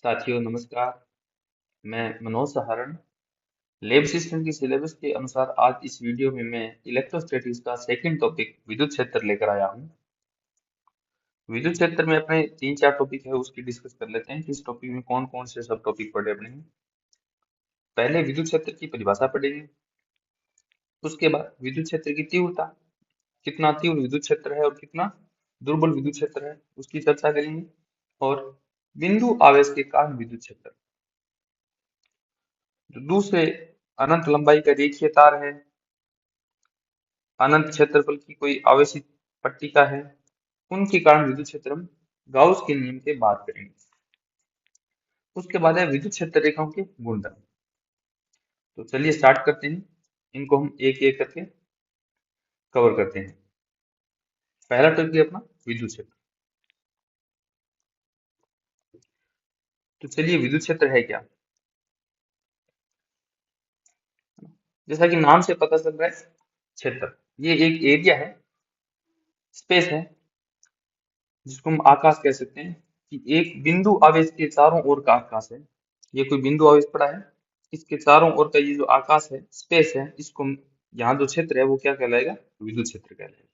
साथियों नमस्कार। मैं मनोज सहारण लैब सिस्टम की सिलेबस के अनुसार आज इस वीडियो में मैं इलेक्ट्रोस्टैटिक्स का सेकंड टॉपिक विद्युत क्षेत्र लेकर आया हूं। विद्युत क्षेत्र में अपने 3-4 टॉपिक है उसकी डिस्कस कर लेते हैं कि इस टॉपिक में कौन कौन से सब टॉपिक पढ़े अपने। पहले विद्युत क्षेत्र की परिभाषा पढ़ेंगे। उसके बाद विद्युत क्षेत्र की तीव्रता, कितना तीव्र विद्युत क्षेत्र है और कितना दुर्बल विद्युत क्षेत्र है उसकी चर्चा करेंगे। और बिंदु आवेश के कारण विद्युत क्षेत्र, जो दूसरे अनंत लंबाई का रेखीय तार है, अनंत क्षेत्रफल की कोई आवेशित पट्टिका है, उनके कारण विद्युत क्षेत्र हम गाउस के नियम के बात करेंगे। उसके बाद है विद्युत क्षेत्र रेखाओं के गुणधर्म। तो चलिए स्टार्ट करते हैं, इनको हम एक एक करके कवर करते हैं। पहला टॉपिक है अपना विद्युत क्षेत्र। तो चलिए विद्युत क्षेत्र है क्या। जैसा कि नाम से पता चल रहा है, क्षेत्र ये एक एरिया है, स्पेस है, जिसको हम आकाश कह सकते हैं कि एक बिंदु आवेश के चारों ओर का आकाश है। ये कोई बिंदु आवेश पड़ा है, इसके चारों ओर का ये जो आकाश है, स्पेस है, इसको यहाँ जो क्षेत्र है वो क्या कहलाएगा, विद्युत क्षेत्र कहलाएगा।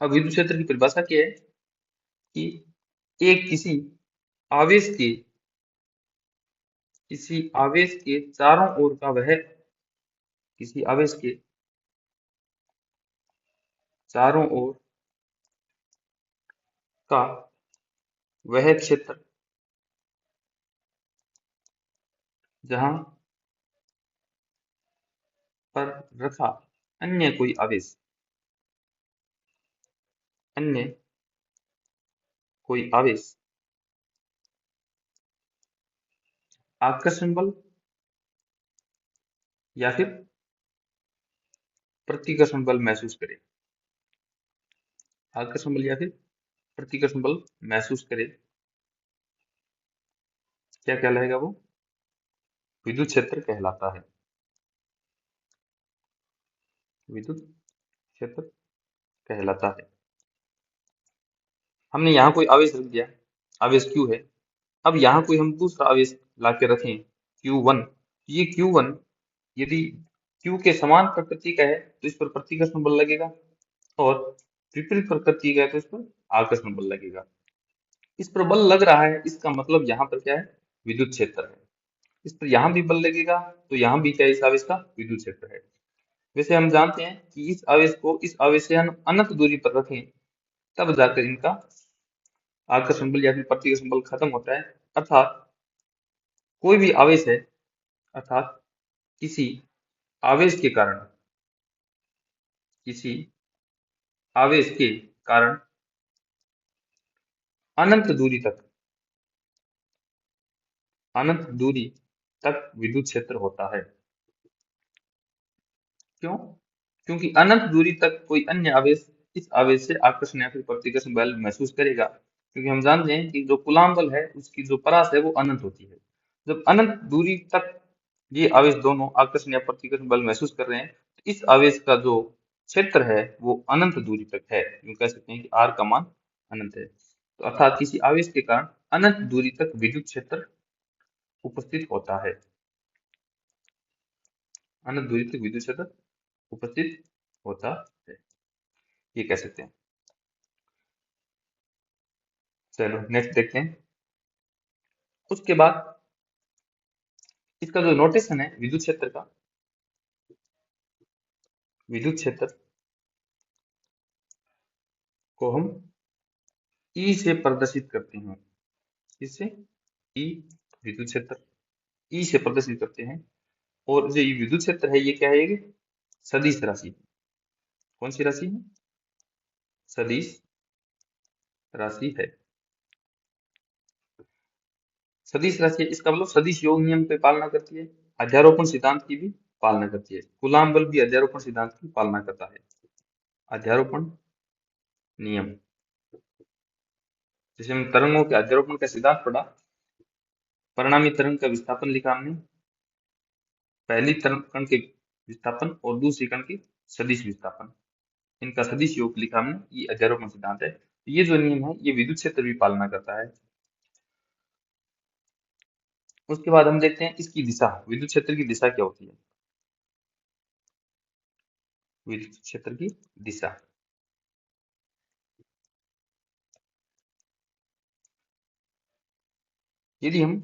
अब विद्युत क्षेत्र की परिभाषा क्या है कि एक किसी आवेश के चारों ओर का वह, किसी आवेश के चारों ओर का वह क्षेत्र जहां पर रखा अन्य कोई आवेश, अन्य कोई आवेश आकर्षण बल या फिर प्रतिकर्षण बल महसूस करे, आकर्षण बल या फिर प्रतिकर्षण बल महसूस करे, क्या कहलाएगा वो, विद्युत क्षेत्र कहलाता है। विद्युत क्षेत्र कहलाता है। हमने यहाँ कोई आवेश रख दिया, आवेश Q है। अब यहाँ कोई हम दूसरा आवेश ला के रखें Q1, ये Q1 यदि Q के समान प्रकृति का है तो इस पर प्रतिकर्षण बल लगेगा, और विपरीत प्रकृति का है तो इस पर आकर्षण बल लगेगा। इस पर बल लग रहा है, इसका मतलब यहाँ पर क्या है, विद्युत क्षेत्र है। इस पर यहाँ भी बल लगेगा तो यहाँ भी क्या है, इस आवेश का विद्युत क्षेत्र है। वैसे हम जानते हैं कि इस आवेश को इस आवेश से हम अनंत दूरी पर रखें तब जाकर इनका आकर्षण बल या फिर प्रतिकर्षण बल खत्म होता है। अर्थात कोई भी आवेश है, अर्थात किसी आवेश के कारण, किसी आवेश के कारण अनंत दूरी तक, अनंत दूरी तक विद्युत क्षेत्र होता है। क्यों? क्योंकि अनंत दूरी तक कोई अन्य आवेश इस आवेश से आकर्षण या फिर प्रतिकर्षण बल महसूस करेगा। क्योंकि हम जानते हैं कि जो कूलाम बल है उसकी जो परास है वो अनंत होती है। जब अनंत दूरी तक ये आवेश दोनों आकर्षण या प्रतिकर्षण बल महसूस कर रहे हैं तो इस आवेश का जो क्षेत्र है वो अनंत दूरी तक है। यूं कह सकते हैं कि आर का मान अनंत है। तो अर्थात किसी आवेश के कारण अनंत दूरी तक विद्युत क्षेत्र उपस्थित होता है। अनंत दूरी तक विद्युत क्षेत्र उपस्थित होता है, ये कह सकते हैं। चलो नेक्स्ट देखते हैं। उसके बाद इसका जो नोटेशन है विद्युत क्षेत्र का, विद्युत क्षेत्र को हम ई से प्रदर्शित करते हैं। इससे ई विद्युत क्षेत्र ई से प्रदर्शित करते हैं। और जो ये विद्युत क्षेत्र है ये क्या है, ये सदिश राशि। कौन सी राशि है, सदिश राशि है। सदिश राशि है, इसका मतलब सदिश योग नियम पे पालना करती है, अध्यारोपण सिद्धांत की भी पालना करती है। कूलाम बल भी अध्यारोपण सिद्धांत की पालना करता है। अध्यारोपण नियम, जैसे हम तरंगों के अध्यारोपण का सिद्धांत पढ़ा, परिणामी तरंग का विस्थापन लिखा हमने, पहली तरंग कण के विस्थापन और दूसरी कण की सदिश विस्थापन, इनका सदिश योग लिखा हमने, ये अध्यारोपण सिद्धांत है। ये जो नियम है ये विद्युत क्षेत्र भी पालना करता है। उसके बाद हम देखते हैं इसकी दिशा, विद्युत क्षेत्र की दिशा क्या होती है। विद्युत क्षेत्र की दिशा, यदि हम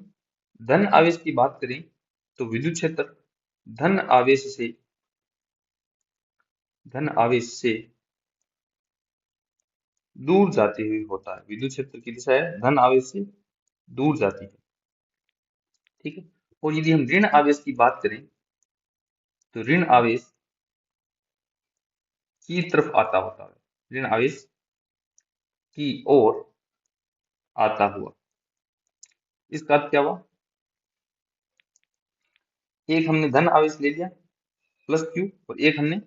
धन आवेश की बात करें तो विद्युत क्षेत्र धन आवेश से धन आवेश से दूर जाते हुए होता है। विद्युत क्षेत्र की दिशा है धन आवेश से दूर जाती है, ठीक है। और यदि हम ऋण आवेश की बात करें तो ऋण आवेश की तरफ आता होता है, ऋण आवेश की ओर आता हुआ। इसका अर्थ क्या हुआ, एक हमने धन आवेश ले लिया प्लस क्यू और एक हमने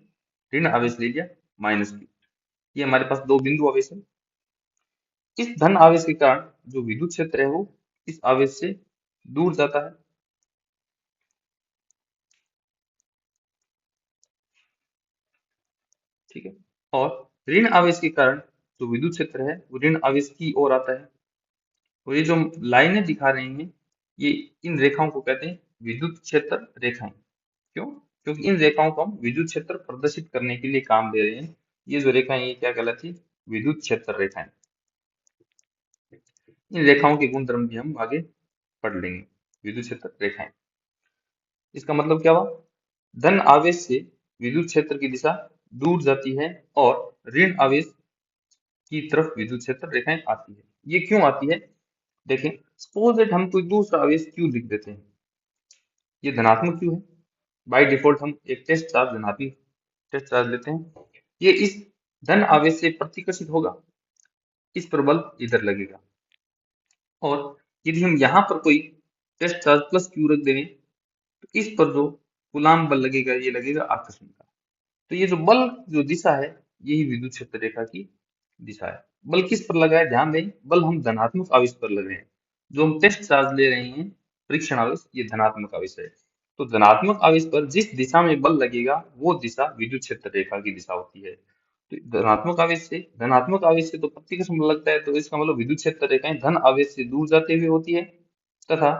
ऋण आवेश ले लिया माइनस क्यू। ये हमारे पास दो बिंदु आवेश है। इस धन आवेश के कारण जो विद्युत क्षेत्र है वो इस आवेश से दूर जाता है, ठीक है। और ऋण आवेश के कारण जो विद्युत क्षेत्र है वो ऋण आवेश की ओर आता है। और ये जो लाइनें दिखा रहे हैं ये इन रेखाओं को कहते हैं विद्युत क्षेत्र रेखाएं। क्यों? क्योंकि इन रेखाओं को हम विद्युत क्षेत्र प्रदर्शित करने के लिए काम दे रहे हैं। ये जो रेखाएं ये क्या कहलाती है, विद्युत क्षेत्र रेखाएं। इन रेखाओं के गुणधर्म भी हम आगे पढ़ लेंगे। विद्युत क्षेत्र रेखाएं, इसका मतलब क्या हुआ, धन आवेश से विद्युत क्षेत्र की दिशा दूर जाती है और ऋण आवेश की तरफ विद्युत क्षेत्र रेखाएं आती है। ये क्यों आती है, देखें। सपोज दैट हम कोई दूसरा आवेश क्यू लिख देते हैं, ये धनात्मक क्यू है। बाय डिफॉल्ट हम एक टेस्ट चार्ज धनात्मक टेस्ट चार्ज लेते हैं। ये इस धन आवेश से प्रतिकर्षित होगा, इस पर बल इधर लगेगा। और यदि हम यहाँ पर कोई टेस्ट चार्ज प्लस क्यू रख देंगे तो इस पर जो कूलाम बल लगेगा ये लगेगा आकर्षण का। तो ये जो बल जो दिशा है यही विद्युत क्षेत्र रेखा की दिशा है। बल किस पर लगा है, ध्यान दें, बल हम धनात्मक आवेश पर लग रहे हैं। जो हम टेस्ट चार्ज ले रहे हैं परीक्षण आवेश, ये धनात्मक आवेश है। तो धनात्मक आवेश पर जिस दिशा में बल लगेगा वो दिशा विद्युत क्षेत्र रेखा की दिशा होती है। तो धनात्मक आवेश से तो प्रतिकर्षण बल लगता है, तो इसका मतलब विद्युत क्षेत्र रेखाएं धन आवेश से दूर जाते हुए होती है। तथा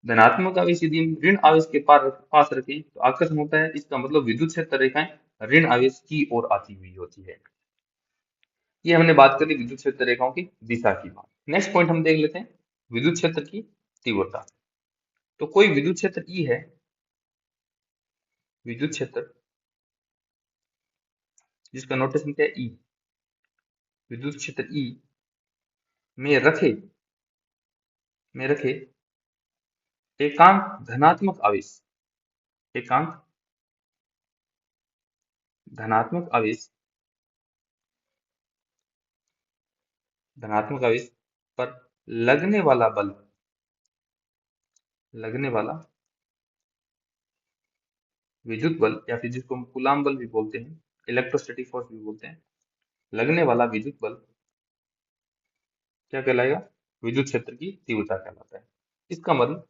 धनात्मक आवेश यदि हम ऋण आवेश के पास रखें तो आकर्षण होता है। इसका मतलब विद्युत क्षेत्र रेखाएं ऋण आवेश की ओर आती हुई होती है। ये हमने बात करी विद्युत क्षेत्र रेखाओं की दिशा की बात। नेक्स्ट पॉइंट हम देख लेते हैं विद्युत क्षेत्र की तीव्रता। तो कोई विद्युत क्षेत्र ई है, विद्युत क्षेत्र जिसका नोटेशन क्या है ई, विद्युत क्षेत्र ई में रखे एकांक धनात्मक आवेश, एकांक धनात्मक आवेश, धनात्मक आवेश पर लगने वाला बल, लगने वाला विद्युत बल या फिर जिसको हम कूलाम बल भी बोलते हैं, इलेक्ट्रोस्टैटिक फोर्स भी बोलते हैं, लगने वाला विद्युत बल क्या कहलाएगा, विद्युत क्षेत्र की तीव्रता कहलाता है। इसका मतलब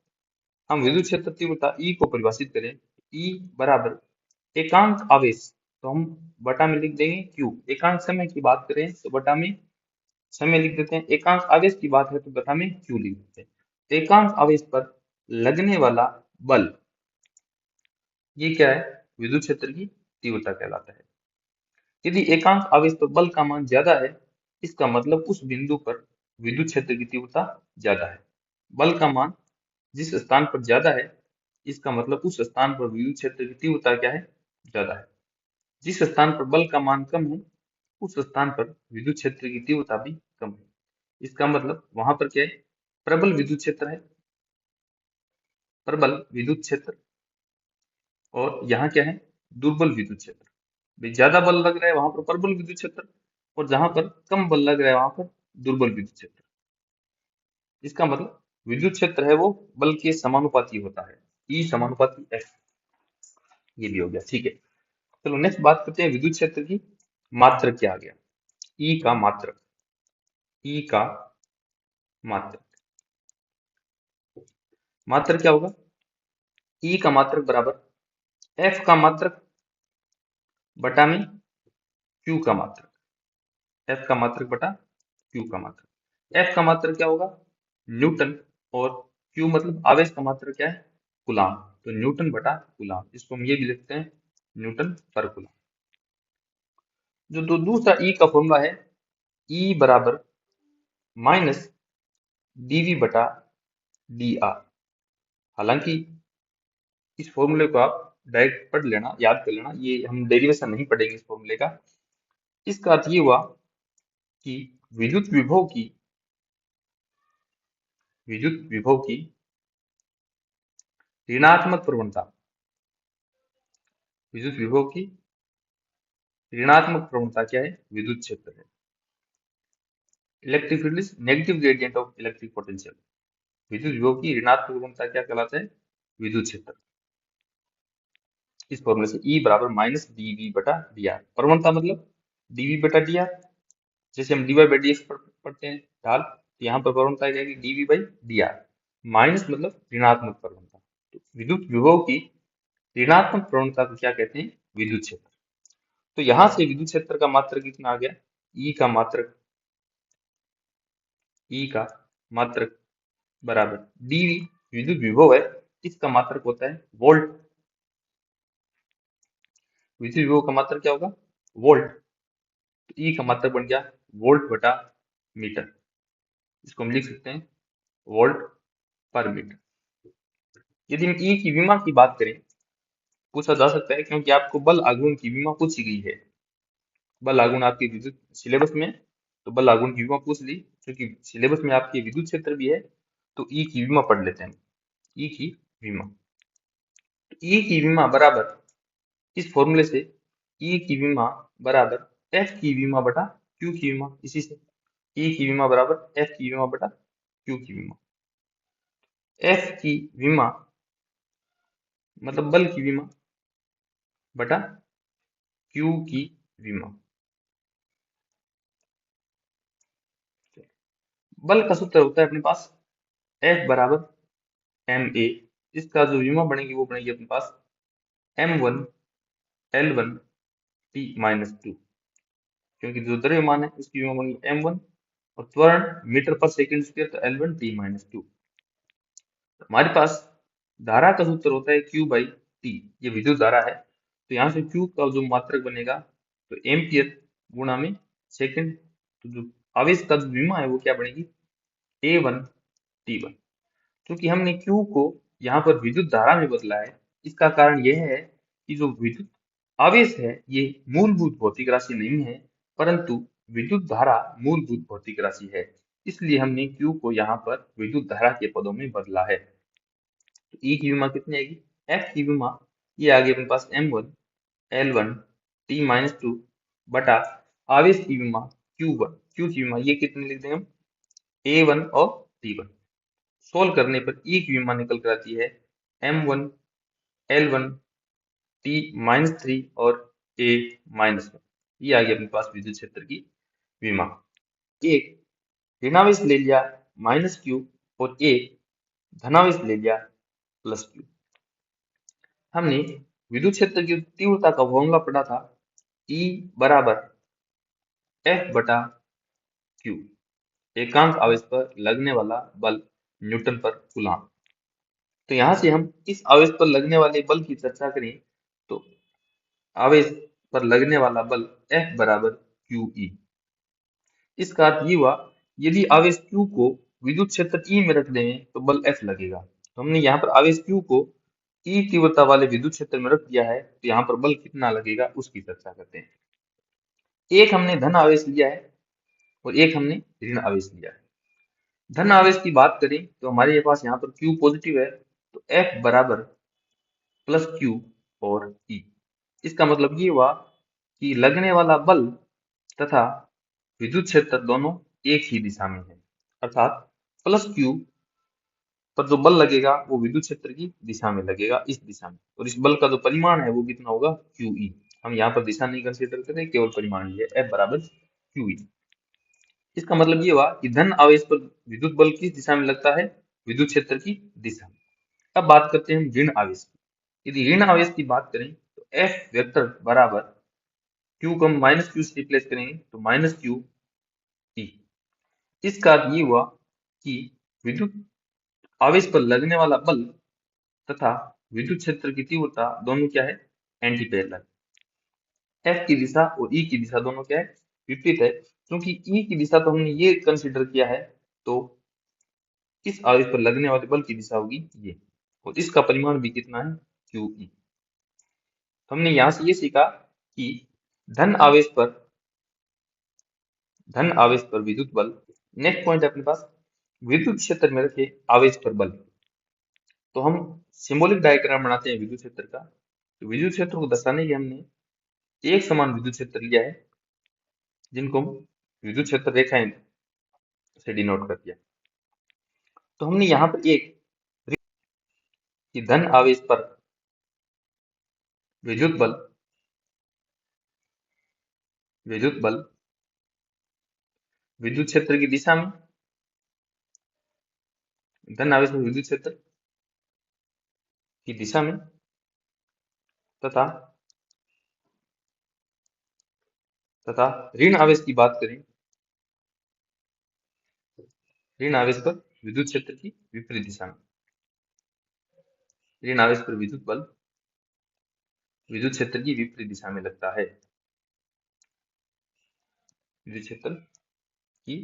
हम विद्युत क्षेत्र तीव्रता ई को परिभाषित करें, ई बराबर एकांक आवेश, तो हम बटा में लिख देंगे क्यू। एकांक समय की बात करें तो बटा में समय लिख देते हैं, एकांक आवेश की बात है तो बटा में क्यू लिख देते हैं। तो एकांक आवेश पर लगने वाला बल ये क्या है, विद्युत क्षेत्र की तीव्रता कहलाता है। यदि एकांक आवेश पर बल का मान ज्यादा है इसका मतलब उस बिंदु पर विद्युत क्षेत्र की तीव्रता ज्यादा है। बल का मान जिस स्थान पर ज्यादा है इसका मतलब उस स्थान पर विद्युत क्षेत्र की तीव्रता क्या है, ज्यादा है। जिस स्थान पर बल का मान कम है उस स्थान पर विद्युत क्षेत्र की तीव्रता भी कम है। इसका मतलब वहां पर क्या है, प्रबल विद्युत क्षेत्र है, प्रबल विद्युत क्षेत्र, और यहाँ क्या है, दुर्बल विद्युत क्षेत्र। भाई ज्यादा बल लग रहा है वहां पर प्रबल विद्युत क्षेत्र और जहां पर कम बल लग रहा है वहां पर दुर्बल विद्युत क्षेत्र। इसका मतलब विद्युत क्षेत्र है वो बल के समानुपाती होता है, ई समानुपाती एफ। ये भी हो गया, ठीक है। चलो नेक्स्ट बात करते हैं विद्युत क्षेत्र की मात्रक क्या आ गया, ई का मात्रक, ई का मात्रक, मात्रक क्या होगा, ई का मात्रक बराबर एफ का मात्रक बटा में क्यू का मात्रक, एफ का मात्रक बटा क्यू का मात्रक। एफ का मात्रक क्या होगा, न्यूटन और क्यू मतलब आवेश का मात्रक क्या है, कूलाम, तो न्यूटन बटा कूलाम, इसको हम ये भी लिखते हैं न्यूटन पर कूलाम। जो दूसरा ई का फॉर्मूला है, ई बराबर माइनस डीवी बटा डी आर। हालांकि इस फॉर्मूले को आप डायरेक्ट पढ़ लेना, याद कर लेना, ये हम डेरिवेशन नहीं पढ़ेंगे इस फॉर्मूले का। इसका अर्थ ये हुआ कि विद्युत विभव की ऋणात्मक प्रवणता, विद्युत विभव की ऋणात्मक प्रवणता क्या है, विद्युत क्षेत्र है। Electric field is negative gradient of electric potential. विद्युत विभव की ऋणात्मक प्रवणता क्या कहलाता है, विद्युत क्षेत्र। इस फॉर्मूले से ई बराबर माइनस डीवी बटा डी आर। प्रवणता मतलब डीवी बटा डी आर, जैसे हम D Y by D X पढ़ते हैं ढाल, तो यहाँ पर प्रवणता क्या है, DV by D R. Minus मतलब ऋणात्मक प्रवणता, तो विद्युत विभव की ऋणात्मक प्रवणता को क्या कहते हैं, विद्युत क्षेत्र। तो यहां से विद्युत क्षेत्र का मात्रक कितना आ गया, ई का मात्रक, ई का मात्रक बराबर डीवी, विद्युत विभव है, इसका मात्रक होता है वोल्ट। विद्युत विभव का मात्रक क्या होगा, वोल्ट, तो ई का मात्रक बन गया वोल्ट बटा मीटर। इसको हम लिख सकते हैं वोल्ट पर मीटर। यदि हम ई की विमा की बात करें, पूछा जा सकता है, क्योंकि आपको बल आघूर्ण की विमा पूछी गई है, बल आघूर्ण आपके विद्युत सिलेबस में, तो बल आघूर्ण की विमा पूछ ली, क्योंकि सिलेबस में आपके विद्युत क्षेत्र भी है, तो ई की विमा पढ़ लेते हैं। ई की विमा, तो ई की विमा बराबर, इस फॉर्मूले से ई की विमा बराबर एफ की विमा बटा क्यू की विमा, इसी से ई की विमा बराबर एफ की विमा बटा क्यू की विमा। एफ की विमा मतलब बल की विमा बटा क्यू की विमा। बल का सूत्र होता है अपने पास एफ बराबर एम ए, इसका जो विमा बनेगी वो बनेगी अपने पास m1 L1 T minus two, क्योंकि जो द्रव्यमान है उसकी विमा बनेगी m1, और त्वरण मीटर पर सेकंड स्क्वायर, तो L1 T माइनस टू। हमारे पास धारा का सूत्र होता है Q बाई टी, ये विद्युत धारा है, तो यहाँ से Q का जो मात्रक बनेगा तो एम्पियर गुणा में सेकंड, तो जो आवेश का जो विमा है वो क्या बनेगी, A1 T1। क्योंकि हमने Q को यहाँ पर विद्युत धारा में बदला है, इसका कारण यह है कि जो विद्युत आवेश है ये मूलभूत भौतिक राशि नहीं है, परंतु विद्युत धारा मूलभूत भौतिक राशि है, इसलिए हमने Q को यहाँ पर विद्युत धारा के पदों में बदला है। तो ई की विमा कितनी आएगी, एफ की विमा ये आ गई अपने पास m1 L1 T minus two बटा आवेश की विमा Q1, क्यू की विमा ये कितनी लिख देंगे हम, A1 और T1। सोल्व करने पर ई की विमा निकल कर आती है m1 L1 T minus three और A माइनस वन। ये आ गई अपने पास विद्युत क्षेत्र की विमा। एक ऋणावेश ले लिया माइनस क्यू, और एक धनावेश ले लिया प्लस क्यू। हमने विद्युत क्षेत्र की तीव्रता का फॉर्मूला पढ़ा था, E बराबर F बटा क्यू, एकांक आवेश पर लगने वाला बल न्यूटन पर कूलाम। तो यहां से हम इस आवेश पर लगने वाले बल की चर्चा करें, तो आवेश पर लगने वाला बल F बराबर क्यू ई। इसका अर्थ ये हुआ, यदि आवेश Q को विद्युत क्षेत्र E में रख दें तो बल F लगेगा। तो हमने यहाँ पर आवेश Q को E तीव्रता वाले विद्युत क्षेत्र में रख दिया है, तो यहाँ पर बल कितना लगेगा उसकी चर्चा करते हैं। एक हमने धन आवेश लिया है और एक हमने ऋण आवेश लिया है। धन आवेश की बात करें तो हमारे पास यहाँ पर Q पॉजिटिव है, तो F बराबर प्लस Q और E। इसका मतलब ये हुआ कि लगने वाला बल तथा विद्युत क्षेत्र दोनों एक ही दिशा में है, अर्थात प्लस Q पर जो बल लगेगा वो विद्युत क्षेत्र की दिशा में लगेगा, इस दिशा में, और इस बल का जो परिमाण है वो कितना होगा, QE। हम यहाँ पर दिशा नहीं कंसीडर करें, केवल परिमाण लिए F बराबर QE। इसका मतलब ये हुआ कि धन आवेश पर विद्युत बल किस दिशा में लगता है, विद्युत क्षेत्र की दिशा में। अब बात करते हैं हम ऋण आवेश की। यदि ऋण आवेश की बात करें तो F वेक्टर बराबर Q को हम माइनस क्यू से रिप्लेस करेंगे तो माइनस QE। इसका अर्थ ये हुआ कि विद्युत आवेश पर लगने वाला बल तथा विद्युत क्षेत्र की तीव्रता दोनों क्या है, एंटी पैरेलल। एफ की दिशा और ई की दिशा दोनों क्या है, विपरीत है। क्योंकि ई की दिशा तो हमने ये कंसीडर किया है, तो इस आवेश पर लगने वाले बल की दिशा होगी ये, और इसका परिमाण भी कितना है, क्यू ई। हमने यहां से ये सीखा कि धन आवेश पर विद्युत बल। नेक्स्ट पॉइंट है अपने पास, विद्युत क्षेत्र में रखे आवेश पर बल। तो हम सिंबॉलिक डायग्राम बनाते हैं विद्युत क्षेत्र का। तो विद्युत क्षेत्र को दर्शाने के हमने एक समान विद्युत क्षेत्र लिया है, जिनको हम विद्युत क्षेत्र रेखाएं से डिनोट कर दिया। तो हमने यहाँ पर एक कि धन आवेश पर विद्युत बल विद्युत क्षेत्र की दिशा में, धन आवेश पर विद्युत क्षेत्र की दिशा में तथा ऋण आवेश की बात करें, ऋण आवेश पर विद्युत क्षेत्र की विपरीत दिशा में। ऋण आवेश पर विद्युत बल विद्युत क्षेत्र की विपरीत दिशा में लगता है, विद्युत क्षेत्र की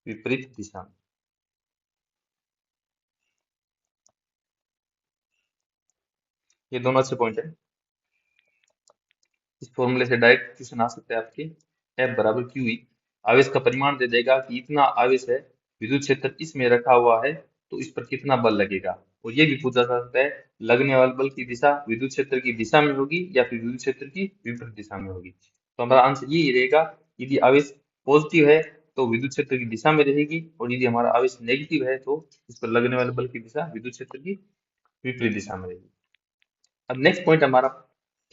विपरीत दिशा में। ये दोनों अच्छे पॉइंट है। इस फॉर्मूले से डायरेक्ट क्वेश्चन आ सकते हैं आपके, F बराबर क्यू ई। आवेश का परिमाण दे देगा कि इतना आवेश है, विद्युत क्षेत्र इसमें रखा हुआ है, तो इस पर कितना बल लगेगा। और ये भी पूछा जा सकता है, लगने वाले बल की दिशा विद्युत क्षेत्र की दिशा में होगी या फिर विद्युत क्षेत्र की विपरीत दिशा में होगी। तो हमारा आंसर यही रहेगा, यदि आवेश पॉजिटिव है तो विद्युत क्षेत्र की दिशा में रहेगी, और यदि हमारा आवेश नेगेटिव है तो इस पर लगने वाले बल की दिशा विद्युत क्षेत्र की विपरीत दिशा में रहेगी। अब नेक्स्ट पॉइंट हमारा,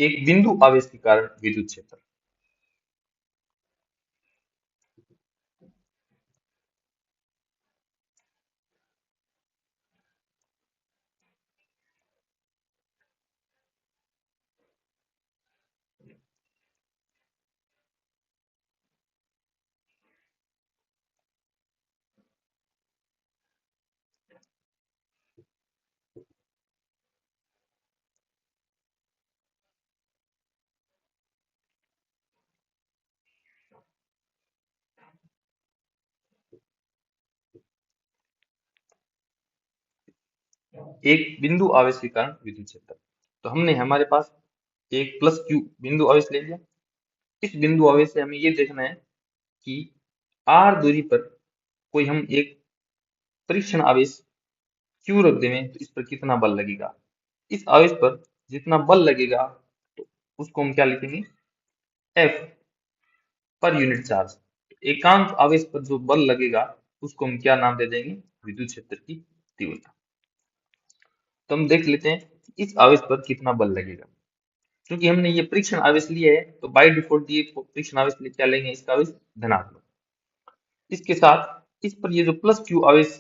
एक बिंदु आवेश के कारण विद्युत क्षेत्र। एक बिंदु आवेश के कारण विद्युत क्षेत्र। तो हमने हमारे पास एक प्लस क्यू बिंदु आवेश ले लिया। इस बिंदु आवेश से हमें ये देखना है कि आर दूरी पर कोई हम एक परीक्षण आवेश क्यू रख दें तो इस पर कितना बल लगेगा। इस आवेश पर जितना बल लगेगा तो उसको हम क्या लिखेंगे, एफ पर यूनिट चार्ज। एकांक आवेश पर जो बल लगेगा उसको हम क्या नाम दे देंगे, विद्युत क्षेत्र की तीव्रता। तो हम देख लेते हैं कि इस आवेश पर कितना बल लगेगा। क्योंकि हमने ये परीक्षण आवेश लिया है, तो बाय डिफॉल्ट ये परीक्षण आवेश क्या लेंगे, इसका आवेश धनात्मक। इसके साथ इस पर ये जो प्लस क्यू आवेश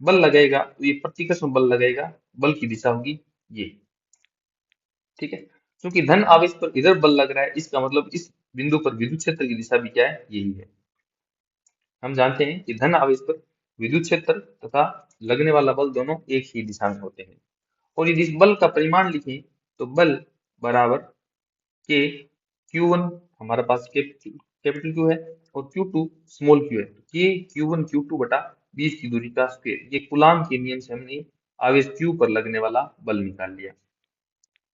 बल लगेगा, तो ये प्रतिकर्षण बल लगेगा, बल की दिशा होगी ये, ठीक है। क्योंकि धन आवेश पर इधर बल लग रहा है, इसका मतलब इस बिंदु पर विद्युत क्षेत्र की दिशा भी क्या है, यही है। हम जानते हैं कि धन आवेश पर विद्युत क्षेत्र तथा लगने वाला बल दोनों एक ही दिशा में होते हैं। और यदि इस बल का परिमाण लिखें तो बल बराबर के क्यू वन, हमारे पास कैपिटल क्यू है, और क्यू टू स्मॉल क्यू है। के क्यू वन क्यू टू बटा 20 की दूरी का स्क्वायर। ये कूलाम के नियम से हमने आवेश क्यू पर लगने वाला बल निकाल लिया।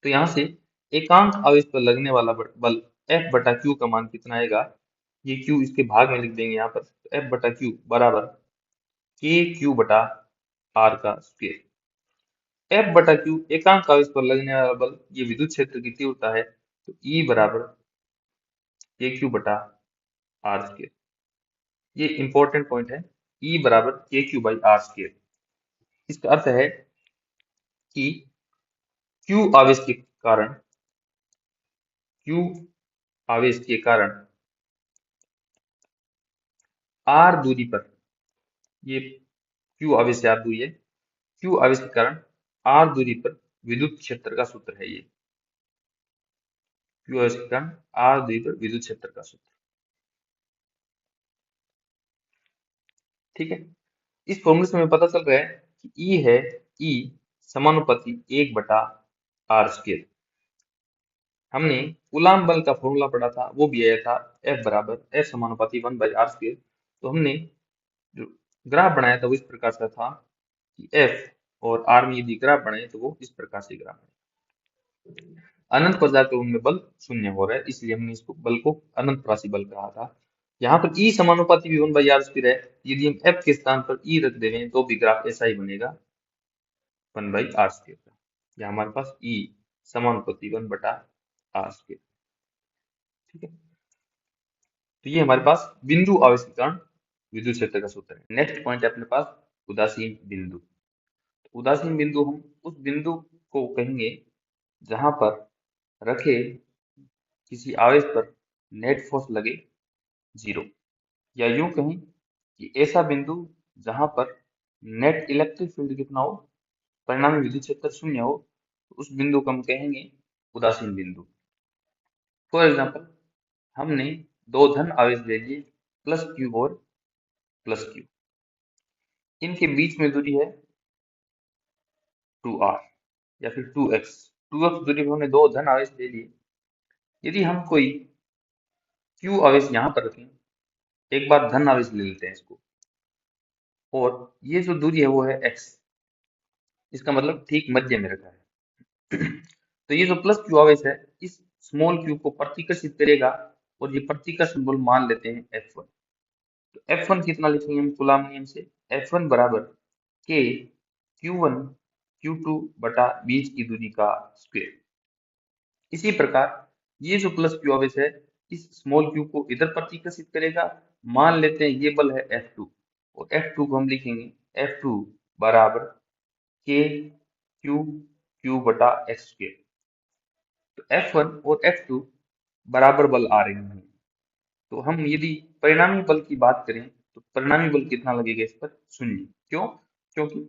तो यहाँ से एकांक आवेश पर लगने वाला बल एफ बटा क्यू का मान कितना आएगा, ये क्यू इसके भाग में लिख देंगे यहाँ पर। एफ बटा क्यू बराबर के क्यू बटा आर का स्क्वायर। एफ बटा क्यू एकांक आवेश पर लगने वाला बल, ये विद्युत क्षेत्र की तीव्रता है, तो ई बराबर के क्यू बटा आर स्क्वायर। ये इंपॉर्टेंट पॉइंट है, ई बराबर के क्यू बाई आर स्क्वायर। इसका अर्थ है कि क्यू आवेश के कारण, क्यू आवेश के कारण आर दूरी पर, ये क्यू आवेश से आर दूरी है, क्यू आवेश के कारण आर दूरी पर विद्युत क्षेत्र का सूत्र है ये। क्यू आवेश के कारण आर दूरी पर विद्युत क्षेत्र का सूत्र, ठीक है। इस फॉर्मूले से हमें पता चल रहा है कि E है E समानुपाती 1/r²। हमने कूलाम बल का फॉर्मूला पढ़ा था, वो भी आया था F समानुपाती 1/r²। तो हमने जो ग्राफ बनाया था वो इस प्रकार से था कि F और R में यदि ग्राफ बनाए तो वो इस प्रकार से ग्राफ है। अनंत पर जाकर उनमें बल शून्य हो रहा है, इसलिए हमने इसको बल को अनंत राशि बल कहा था। यहाँ पर E समानुपाती भी 1/r² है। यदि हम F के स्थान पर E रख दें तो भी ग्राफ ऐसा ही बनेगा 1/r² का। यहाँ हमारे पास E समानुपाती 1/r²। ठीक है, तो ये हमारे पास बिंदु आवेश के कारण विद्युत क्षेत्र का सूत्र है। नेक्स्ट पॉइंट है अपने पास उदासीन बिंदु। उदासीन बिंदु हम उस बिंदु को कहेंगे जहां पर रखे किसी आवेश पर नेट फोर्स लगे 0, या यूं कहें कि ऐसा बिंदु जहां पर नेट इलेक्ट्रिक फील्ड कितना हो, परिणामी विद्युत क्षेत्र 0 हो, तो उस बिंदु को हम कहेंगे उदासीन बिंदु। फॉर एग्जाम्पल, हमने दो धन आवेश ले लिए +q और +q। इनके बीच में दूरी है 2r या फिर 2x। 2x दूरी पर हमने दो धन आवेश ले लिए। यदि हम कोई q आवेश यहाँ पर रखें, एक बार धन आवेश ले लेते हैं इसको, और ये जो दूरी है वो है x, इसका मतलब ठीक मध्य में रखा है। तो ये जो +q आवेश है इस स्मॉल q को प्रतिकर्षित करेगा, और ये प्रतिकर्षण बल मान लेते हैं F1। तो F1 कितना लिखेंगे हम कूलाम नियम से? F1 बराबर K Q1 Q2 बटा बीच की दूरी का स्क्वायर। इसी प्रकार ये जो +q आवेश है इस स्मॉल q को इधर प्रतिकर्षित करेगा, मान लेते हैं ये बल है F2, और F2 को हम लिखेंगे F2 बराबर K Q बटा x²। तो F1 और F2 बराबर बल आ रहे हैं। तो हम यदि परिणामी बल की बात करें तो परिणामी बल कितना लगेगा इस पर? 0। क्यों? क्योंकि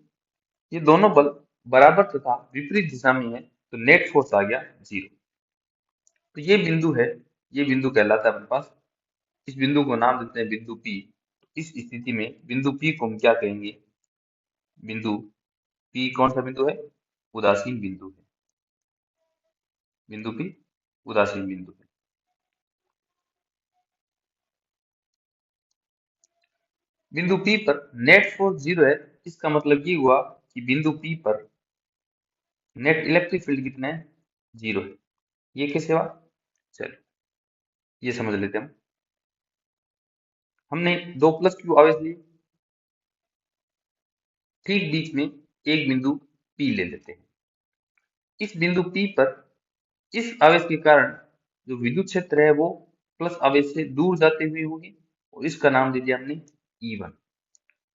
ये दोनों बल बराबर तथा विपरीत दिशा में है, तो नेट फोर्स आ गया 0। तो ये बिंदु है, ये बिंदु कहलाता है अपने पास। इस बिंदु को नाम देते हैं बिंदु P। इस स्थिति में बिंदु P को हम क्या कहेंगे? बिंदु P कौन सा बिंदु है? उदासीन बिंदु है। बिंदु P उदासीन बिंदु है। बिंदु P पर नेट फोर्स 0 है, इसका मतलब ये हुआ कि बिंदु P पर नेट इलेक्ट्रिक फील्ड कितना है? 0 है। ये कैसे हुआ? चलो ये समझ लेते हैं हम। हमने दो +q आवेश लिए, ठीक बीच में एक बिंदु P ले लेते हैं। इस बिंदु P पर इस आवेश के कारण जो विद्युत क्षेत्र है वो प्लस आवेश से दूर जाते हुए होगी, और इसका नाम दे दिया हमने E1।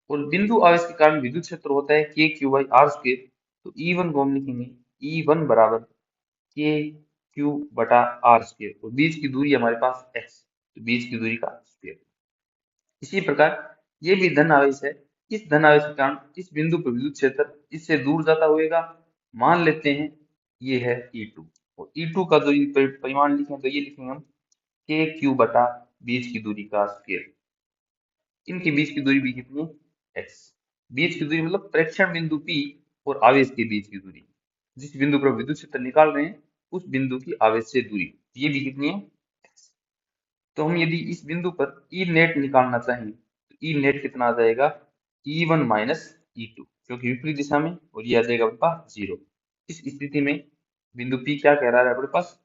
और बिंदु आवेश के कारण विद्युत क्षेत्र होता है KQ/r²। तो E1 को हम लिखेंगे E1 बराबर KQ/r², और बीच की दूरी हमारे पास x, तो बीच की दूरी का स्क्वायर। इसी प्रकार ये भी धन आवेश है। इस धन आवेश के कारण इस बिंदु पर विद्युत क्षेत्र इससे दूर जाता हुएगा, मान लेते हैं ये है E2। और E2 का जो परिमाण लिखें तो ये लिखेंगे हम KQ बटा बीच की दूरी का स्क्वायर। इनके बीच की दूरी भी कितनी है? x। बीच की दूरी मतलब प्रेक्षण बिंदु P और आवेश के बीच की दूरी। जिस बिंदु पर विद्युत क्षेत्र निकाल रहे हैं उस बिंदु की आवेश से दूरी, ये भी कितनी है? x। तो हम यदि इस बिंदु पर ई नेट निकालना चाहें तो ई नेट कितना आ जाएगा? E1 माइनस E2, क्योंकि विपरीत दिशा में, और ये आ जाएगा अपने पास 0। इस स्थिति में बिंदु P क्या कह रहा है अपने पास?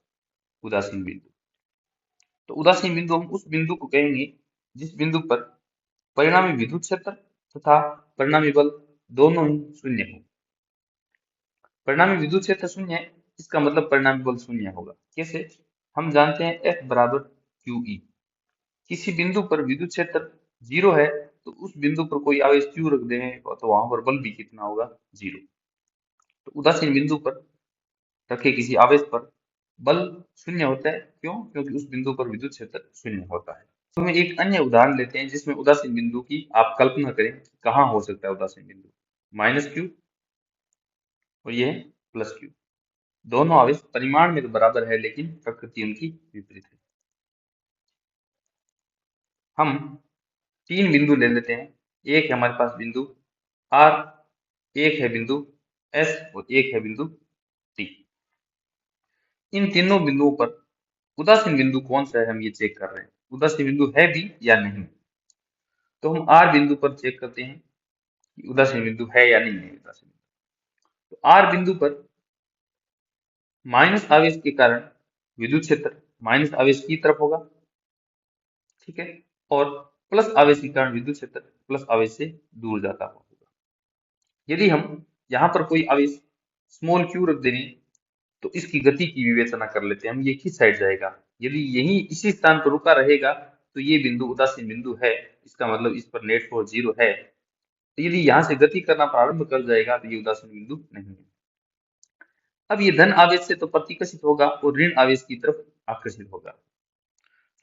उदासीन बिंदु। तो उदासीन बिंदु हम उस बिंदु को कहेंगे जिस बिंदु पर परिणामी विद्युत क्षेत्र तथा परिणामी बल दोनों ही शून्य हो। परिणामी विद्युत क्षेत्र शून्य है, इसका मतलब परिणामी बल शून्य होगा। कैसे? हम जानते हैं F बराबर QE। किसी बिंदु पर विद्युत क्षेत्र 0 है तो उस बिंदु पर कोई आवेश q रख देंगे तो वहां पर बल भी कितना होगा? 0। तो उदासीन बिंदु पर रखे किसी आवेश पर बल शून्य होता है। क्यों? क्योंकि उस बिंदु पर विद्युत क्षेत्र शून्य होता है। तो हम एक अन्य उदाहरण लेते हैं जिसमें उदासीन बिंदु की आप कल्पना करें कहाँ हो सकता है उदासीन बिंदु। -q और ये है +q। दोनों आवेश परिमाण में तो बराबर है लेकिन प्रकृति उनकी विपरीत है। हम तीन बिंदु ले लेते हैं। एक है हमारे पास बिंदु R, एक है बिंदु S और एक है बिंदु T। इन तीनों बिंदुओं पर उदासीन बिंदु कौन सा है हम ये चेक कर रहे हैं, उदासीन बिंदु है भी या नहीं। तो हम R बिंदु पर चेक करते हैं कि उदासीन बिंदु है या नहीं है उदासीन। तो R बिंदु पर माइनस आवेश के कारण विद्युत क्षेत्र माइनस आवेश की तरफ होगा, ठीक है, और प्लस आवेश के कारण विद्युत क्षेत्र प्लस आवेश से दूर जाता होगा। यदि हम यहाँ पर कोई आवेश स्मॉल q रख देंगे तो इसकी गति की विवेचना कर लेते हैं हम, ये किस साइड जाएगा। यदि यही इसी स्थान पर रुका रहेगा तो ये बिंदु उदासीन बिंदु है, इसका मतलब इस पर नेट फोर्स 0 है। तो यदि यहाँ से गति करना प्रारंभ कर जाएगा तो ये उदासीन बिंदु नहीं है। अब ये धन आवेश से तो प्रतिकर्षित होगा और ऋण आवेश की तरफ आकर्षित होगा।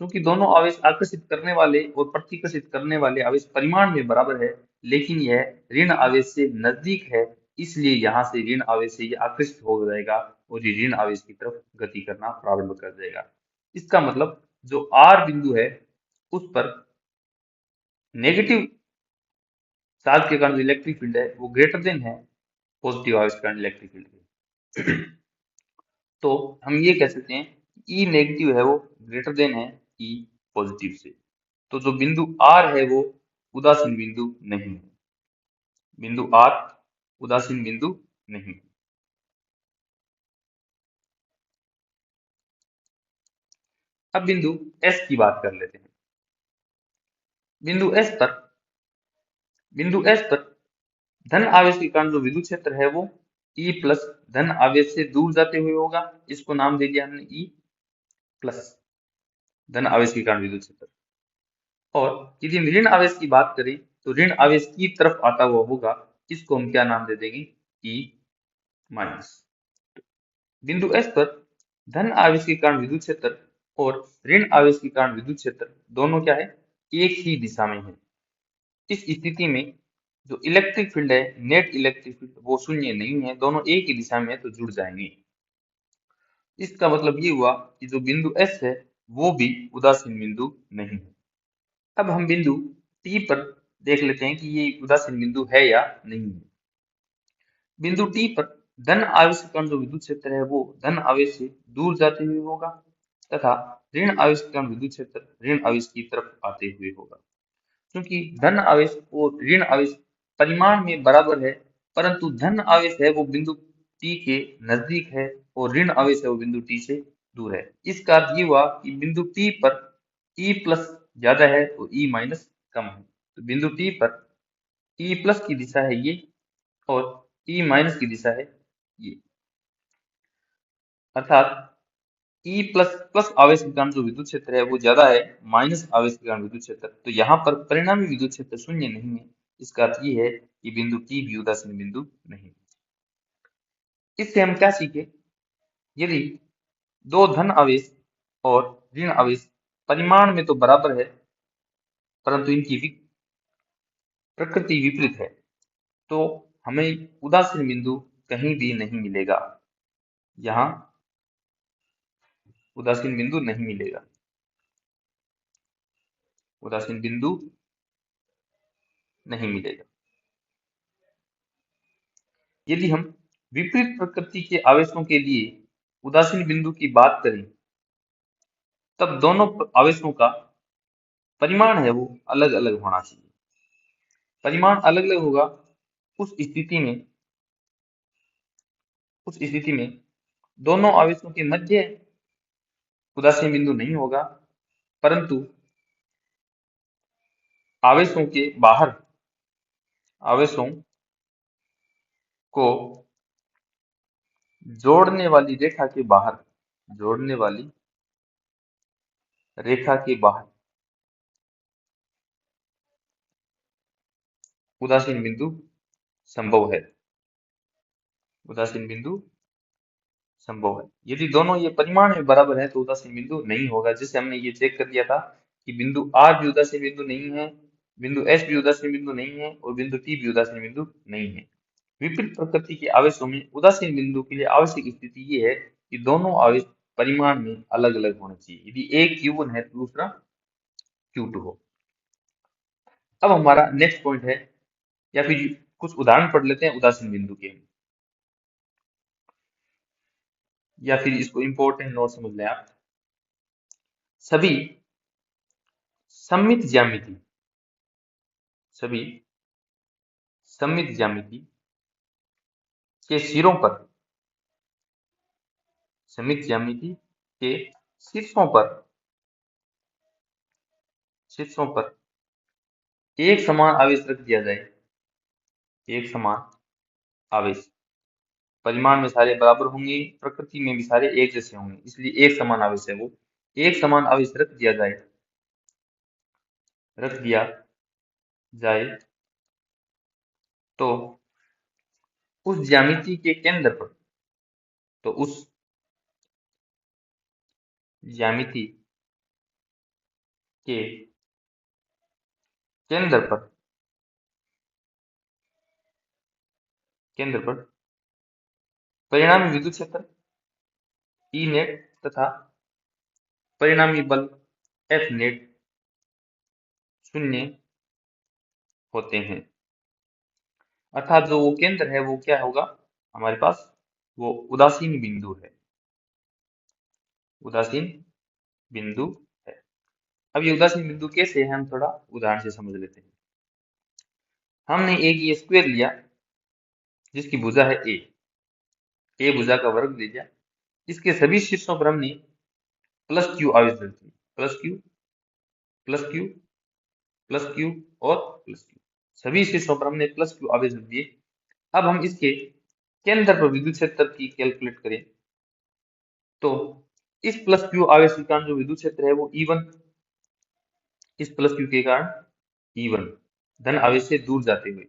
क्योंकि दोनों आवेश आकर्षित करने वाले और प्रतिकर्षित करने वाले आवेश परिमाण में बराबर है, लेकिन यह ऋण आवेश से नजदीक है, इसलिए यहाँ से ऋण आवेश से ये आकर्षित हो जाएगा और ये ऋण आवेश की तरफ गति करना प्रारंभ कर देगा। इसका मतलब जो R बिंदु है उस पर नेगेटिव चार्ज के कारण जो इलेक्ट्रिक फील्ड है वो ग्रेटर देन है पॉजिटिव आवेश के कारण इलेक्ट्रिक फील्ड के। तो हम ये कह सकते हैं E नेगेटिव है वो ग्रेटर देन है E पॉजिटिव से। तो जो बिंदु R है वो उदासीन बिंदु नहीं है, बिंदु R उदासीन बिंदु नहीं। अब बिंदु S की बात कर लेते हैं। बिंदु S पर धन आवेश के कारण जो विद्युत क्षेत्र है वो E प्लस धन आवेश से दूर जाते हुए होगा, इसको नाम दे दिया हमने E प्लस धन आवेश के कारण विद्युत क्षेत्र। और यदि हम ऋण आवेश की बात करें तो ऋण आवेश की तरफ आता हुआ होगा, इसको हम क्या नाम दे देंगे E माइनस। बिंदु S पर धन आवेश के कारण विद्युत क्षेत्र और ऋण आवेश के कारण विद्युत क्षेत्र दोनों क्या है, एक ही दिशा में है। इस स्थिति में जो इलेक्ट्रिक फील्ड है नेट इलेक्ट्रिक फील्ड वो शून्य नहीं है, दोनों एक ही दिशा में है तो जुड़ जाएंगे। इसका मतलब ये हुआ कि जो बिंदु S है वो भी उदासीन बिंदु नहीं है। अब हम बिंदु T पर देख लेते हैं कि ये उदासीन बिंदु है या नहीं है। बिंदु T पर धन आवेश के कारण जो विद्युत क्षेत्र है वो धन आवेश से दूर जाते हुए होगा तथा ऋण आवेश के कारण विद्युत क्षेत्र ऋण आवेश की तरफ आते हुए होगा। क्योंकि धन आवेश और ऋण आवेश परिमाण में बराबर है, परंतु धन आवेश है वो बिंदु T के नजदीक है और ऋण आवेश है वो बिंदु T से दूर है। इसका अर्थ ये हुआ कि बिंदु T पर E प्लस ज्यादा है और E माइनस कम है। तो बिंदु T पर E प्लस की दिशा है ये और E माइनस की दिशा है ये, अर्थात E प्लस प्लस आवेश के कारण जो विद्युत क्षेत्र है वो ज्यादा है माइनस आवेश के कारण विद्युत क्षेत्र, तो यहाँ पर परिणामी विद्युत क्षेत्र शून्य नहीं है। इसका अर्थ ये है कि बिंदु T भी उदासीन बिंदु नहीं। इससे हम क्या सीखे, यदि दो धन आवेश और ऋण आवेश परिमाण में तो बराबर है परंतु इनकी प्रकृति विपरीत है तो हमें उदासीन बिंदु कहीं भी नहीं मिलेगा, यहाँ उदासीन बिंदु नहीं मिलेगा, उदासीन बिंदु नहीं मिलेगा। यदि हम विपरीत प्रकृति के आवेशों के लिए उदासीन बिंदु की बात करें तब दोनों आवेशों का परिमाण है वो अलग अलग होना चाहिए। परिमाण अलग अलग होगा उस स्थिति में दोनों आवेशों के मध्य उदासीन बिंदु नहीं होगा, परंतु आवेशों के बाहर आवेशों को जोड़ने वाली रेखा के बाहर उदासीन बिंदु संभव है, उदासीन बिंदु संभव है। यदि दोनों ये परिमाण में बराबर है तो उदासीन बिंदु नहीं होगा। जैसे हमने ये चेक कर दिया था कि बिंदु R भी उदासीन बिंदु नहीं है, बिंदु S भी उदासीन बिंदु नहीं है और बिंदु T भी उदासीन बिंदु नहीं है। विपरीत प्रकृति के आवेशों में उदासीन बिंदु के लिए आवश्यक स्थिति ये है कि दोनों आवेश परिमाण में अलग अलग होने चाहिए। यदि एक Q1 है तो दूसरा Q2 हो। अब हमारा नेक्स्ट पॉइंट है या फिर कुछ उदाहरण पढ़ लेते हैं उदासीन बिंदु के, या फिर इसको इंपॉर्टेंट नोट समझ लें आप। सभी सममित ज्यामिति, सभी सममित ज्यामिति के सिरों पर, सममित ज्यामिति के शीर्षों पर, शीर्षों पर एक समान आवेश रख दिया जाए, एक समान आवेश, परिमाण में सारे बराबर होंगे, प्रकृति में भी सारे एक जैसे होंगे, इसलिए एक समान आवेश है वो। एक समान आवेश रख दिया जाए, रख दिया जाए तो उस ज्यामिति के केंद्र पर, तो उस ज्यामिति के केंद्र पर, केंद्र पर परिणामी विद्युत क्षेत्र ई नेट तथा परिणामी बल एफ नेट शून्य होते हैं। अर्थात जो वो केंद्र है वो क्या होगा हमारे पास, वो उदासीन बिंदु है, उदासीन बिंदु है। अब ये उदासीन बिंदु कैसे है हम थोड़ा उदाहरण से समझ लेते हैं। हमने एक ये स्क्वायर लिया जिसकी भुजा है ए भुजा का वर्ग ले लिया, इसके सभी शीर्षों पर हमने प्लस क्यू आवेश रख दिए, plus Q plus Q plus Q और प्लस क्यू, सभी शीर्षों पर हमने प्लस क्यू आवेश रख दिए। अब हम इसके केंद्र पर विद्युत क्षेत्र की कैलकुलेट करें तो इस प्लस क्यू आवेश के कारण जो विद्युत क्षेत्र है वो E1, इस प्लस क्यू के कारण E1 धन आवेश से दूर जाते हुए,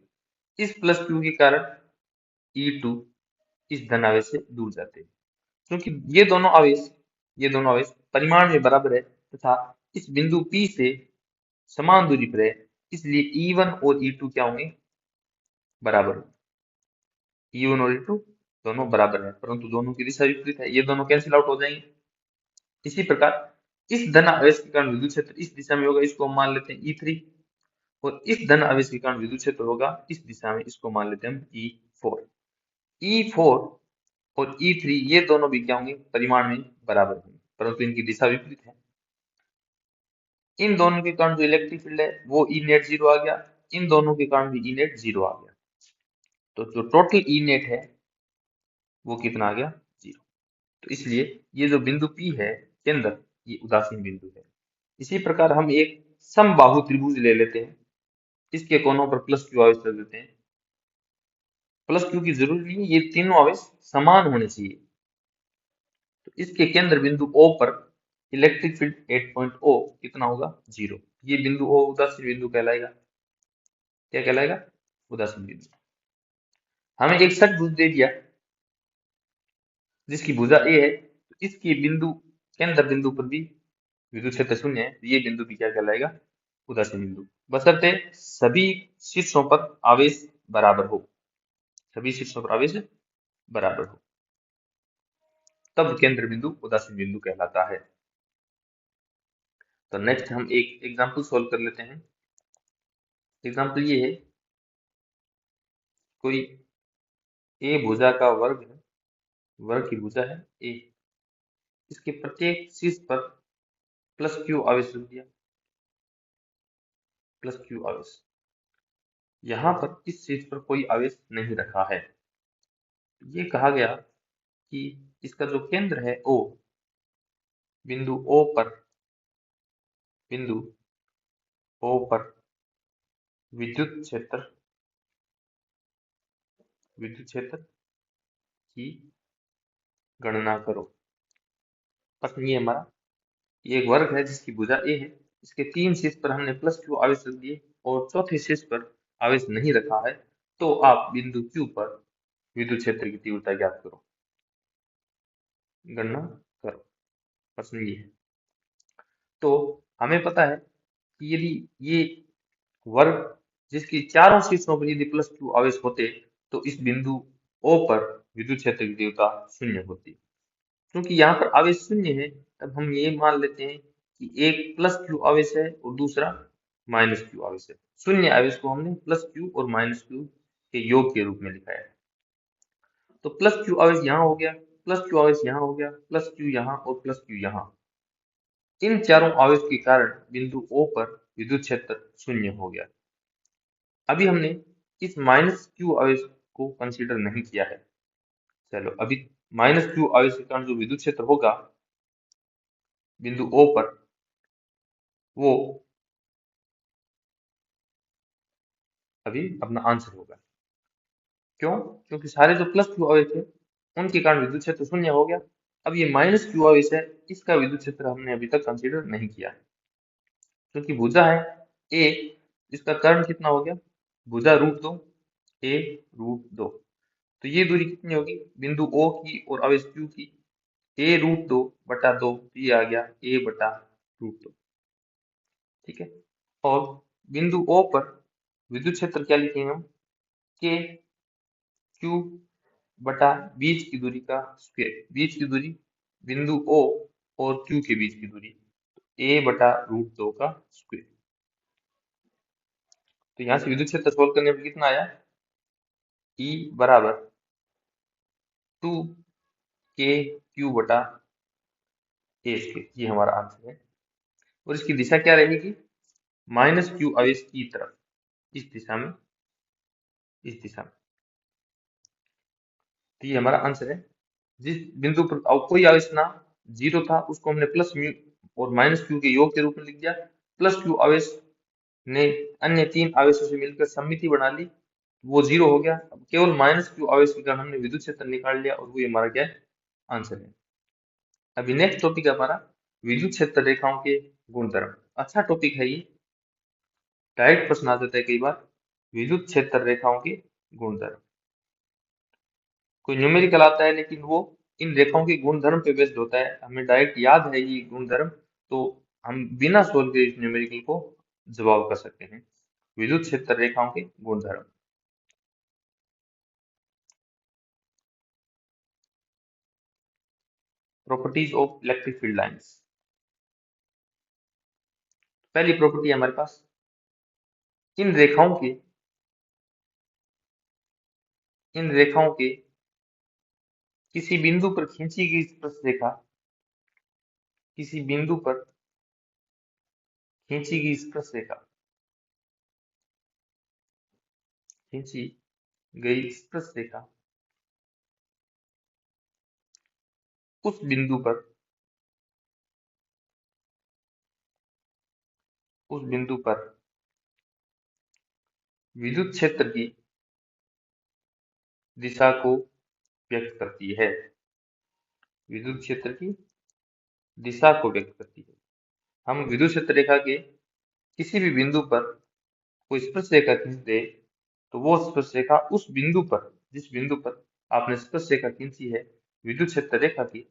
इस प्लस क्यू के कारण E2 इस धन आवेश से दूर जाते हुए। क्योंकि ये दोनों आवेश परिमाण में बराबर है तथा इस बिंदु P से समान दूरी पर है, इसलिए E1 और E2 क्या होंगे, बराबर। E1 और E2 दोनों बराबर है, परंतु दोनों की दिशा विपरीत है, ये दोनों कैंसिल आउट हो जाएंगे। इसी प्रकार इस धन आवेश के कारण विद्युत क्षेत्र इस दिशा में होगा, इसको हम मान लेते हैं E3, और इस धन आवेश के कारण विद्युत क्षेत्र होगा इस दिशा में, इसको मान लेते हैं हम E4। E4 और E3 ये दोनों भी क्या होंगे, परिमाण में बराबर होंगे, परंतु इनकी दिशा विपरीत है। इन दोनों के कारण जो इलेक्ट्रिक फील्ड है वो E नेट 0 आ गया, इन दोनों के कारण भी E नेट 0 आ गया, तो जो टोटल E नेट है वो कितना आ गया, 0। तो इसलिए ये जो बिंदु P है केंद्र, ये उदासीन बिंदु है। इसी प्रकार हम एक समबाहु त्रिभुज ले लेते हैं, इसके कोनों पर प्लस क्यू आवेश रख देते हैं। प्लस क्यू की जरूरी नहीं है, ये तीनों आवेश समान होने चाहिए। तो इसके केंद्र बिंदु O पर electric field at point O कितना होगा, 0। ये बिंदु O उदासीन बिंदु कहलाएगा। क्या कहलाएगा, उदासीन बिंदु। हमें एक षटभुज दे दिया जिसकी भुजा A है, तो इसकी बिंदु केंद्र बिंदु पर भी विद्युत क्षेत्र शून्य है, ये बिंदु भी क्या कहलाएगा, उदासीन बिंदु, बशर्ते सभी शीर्षों पर आवेश बराबर हो, सभी शीर्षों पर आवेश बराबर हो, तब केंद्र बिंदु उदासीन बिंदु कहलाता है। तो नेक्स्ट हम एक एग्जांपल सोल्व कर लेते हैं। एग्जांपल ये है, कोई ए भुजा का वर्ग है, वर्ग की भुजा है ए, इसके प्रत्येक शीर्ष पर प्लस क्यू आवेश रख दिया, प्लस क्यू आवेश। यहाँ पर इस शीर्ष पर कोई आवेश नहीं रखा है। ये कहा गया कि इसका जो केंद्र है O, बिंदु O पर, बिंदु O पर विद्युत क्षेत्र, विद्युत क्षेत्र की गणना करो। प्रश्न ये हमारा, ये एक वर्ग है जिसकी भुजा A है, इसके तीन शीर्ष पर हमने प्लस क्यू आवेश रख दिए और चौथे शीर्ष पर आवेश नहीं रखा है, तो आप बिंदु Q पर विद्युत क्षेत्र की तीव्रता ज्ञात करो, गणना करो। प्रश्न ये है। तो हमें पता है कि यदि ये वर्ग जिसकी चारों शीर्षों पर यदि प्लस क्यू आवेश होते तो इस बिंदु O पर विद्युत क्षेत्र की तीव्रता शून्य होती। क्योंकि यहाँ पर आवेश शून्य है, तब हम ये मान लेते हैं कि एक प्लस क्यू आवेश है और दूसरा माइनस क्यू आवेश है। शून्य आवेश को हमने प्लस क्यू और माइनस क्यू के योग के रूप में लिखा है। तो प्लस क्यू आवेश यहाँ हो गया, प्लस क्यू आवेश यहाँ हो गया, प्लस क्यू यहाँ और प्लस क्यू यहाँ। इन चारों आवेश के कारण बिंदु O पर विद्युत क्षेत्र शून्य हो गया। अभी हमने इस माइनस क्यू आवेश को कंसीडर नहीं किया है। चलो अभी माइनस क्यू आवेश के कारण जो विद्युत क्षेत्र होगा बिंदु O पर, वो अभी अपना आंसर होगा। क्यों? क्योंकि सारे जो प्लस क्यू आवेश थे उनके कारण विद्युत क्षेत्र शून्य हो गया। अब ये माइनस क्यू आवेश है, इसका विद्युत क्षेत्र हमने अभी तक कंसीडर नहीं किया, क्योंकि भुजा है ए, इसका कर्ण कितना हो गया, भुजा √2, ए √2। तो ये दूरी कितनी होगी बिंदु O की और आवेश Q की, a √2/2, तो ये आ गया a/√2। ठीक है। और बिंदु O पर विद्युत क्षेत्र क्या लिखेंगे हम, k Q बटा बीच की दूरी का स्क्वायर, बीच की दूरी बिंदु O और Q के बीच की दूरी, a/√2 का स्क्वायर। तो यहाँ से विद्युत क्षेत्र सोल्व करने पर कितना आया, E बराबर 2kq/a², ये हमारा आंसर है। और इसकी दिशा क्या रहेगी, माइनस क्यू आवेश की तरफ, इस दिशा में, इस दिशा में। तो ये हमारा आंसर है। जिस बिंदु पर कोई आवेश ना जीरो था उसको हमने प्लस म्यू और माइनस क्यू के योग के रूप में लिख दिया। प्लस क्यू आवेश ने अन्य 3 आवेशों से मिलकर सममिति बना ली, वो जीरो हो गया। अब केवल माइनस क्यू आवेश के कारण हमने विद्युत क्षेत्र निकाल लिया और वो हमारा क्या है, आंसर है। अभी नेक्स्ट टॉपिक है हमारा विद्युत क्षेत्र रेखाओं के गुणधर्म। अच्छा टॉपिक है ये, डायरेक्ट प्रश्न आ जाता है कई बार, विद्युत क्षेत्र रेखाओं के गुणधर्म। कोई न्यूमेरिकल आता है लेकिन वो इन रेखाओं के गुणधर्म पे बेस्ड होता है, हमें डायरेक्ट याद है ये गुणधर्म, तो हम बिना सोल्व किए इस न्यूमेरिकल को जवाब कर सकते हैं। विद्युत क्षेत्र रेखाओं के गुणधर्म। Properties of electric field lines. पहली प्रॉपर्टी है हमारे पास, इन रेखाओं के किसी बिंदु पर खींची गई स्पर्श रेखा, किसी बिंदु पर खींची गई स्पर्श रेखा, खींची गई स्पर्श रेखा उस बिंदु पर, उस बिंदु पर विद्युत क्षेत्र की दिशा को व्यक्त करती है, विद्युत क्षेत्र की दिशा को व्यक्त करती है। हम विद्युत क्षेत्र रेखा के किसी भी बिंदु पर कोई स्पर्श रेखा खींच दे, तो वो स्पर्श रेखा उस बिंदु पर, जिस बिंदु पर आपने स्पर्श रेखा खींची है, विद्युत क्षेत्र रेखा की,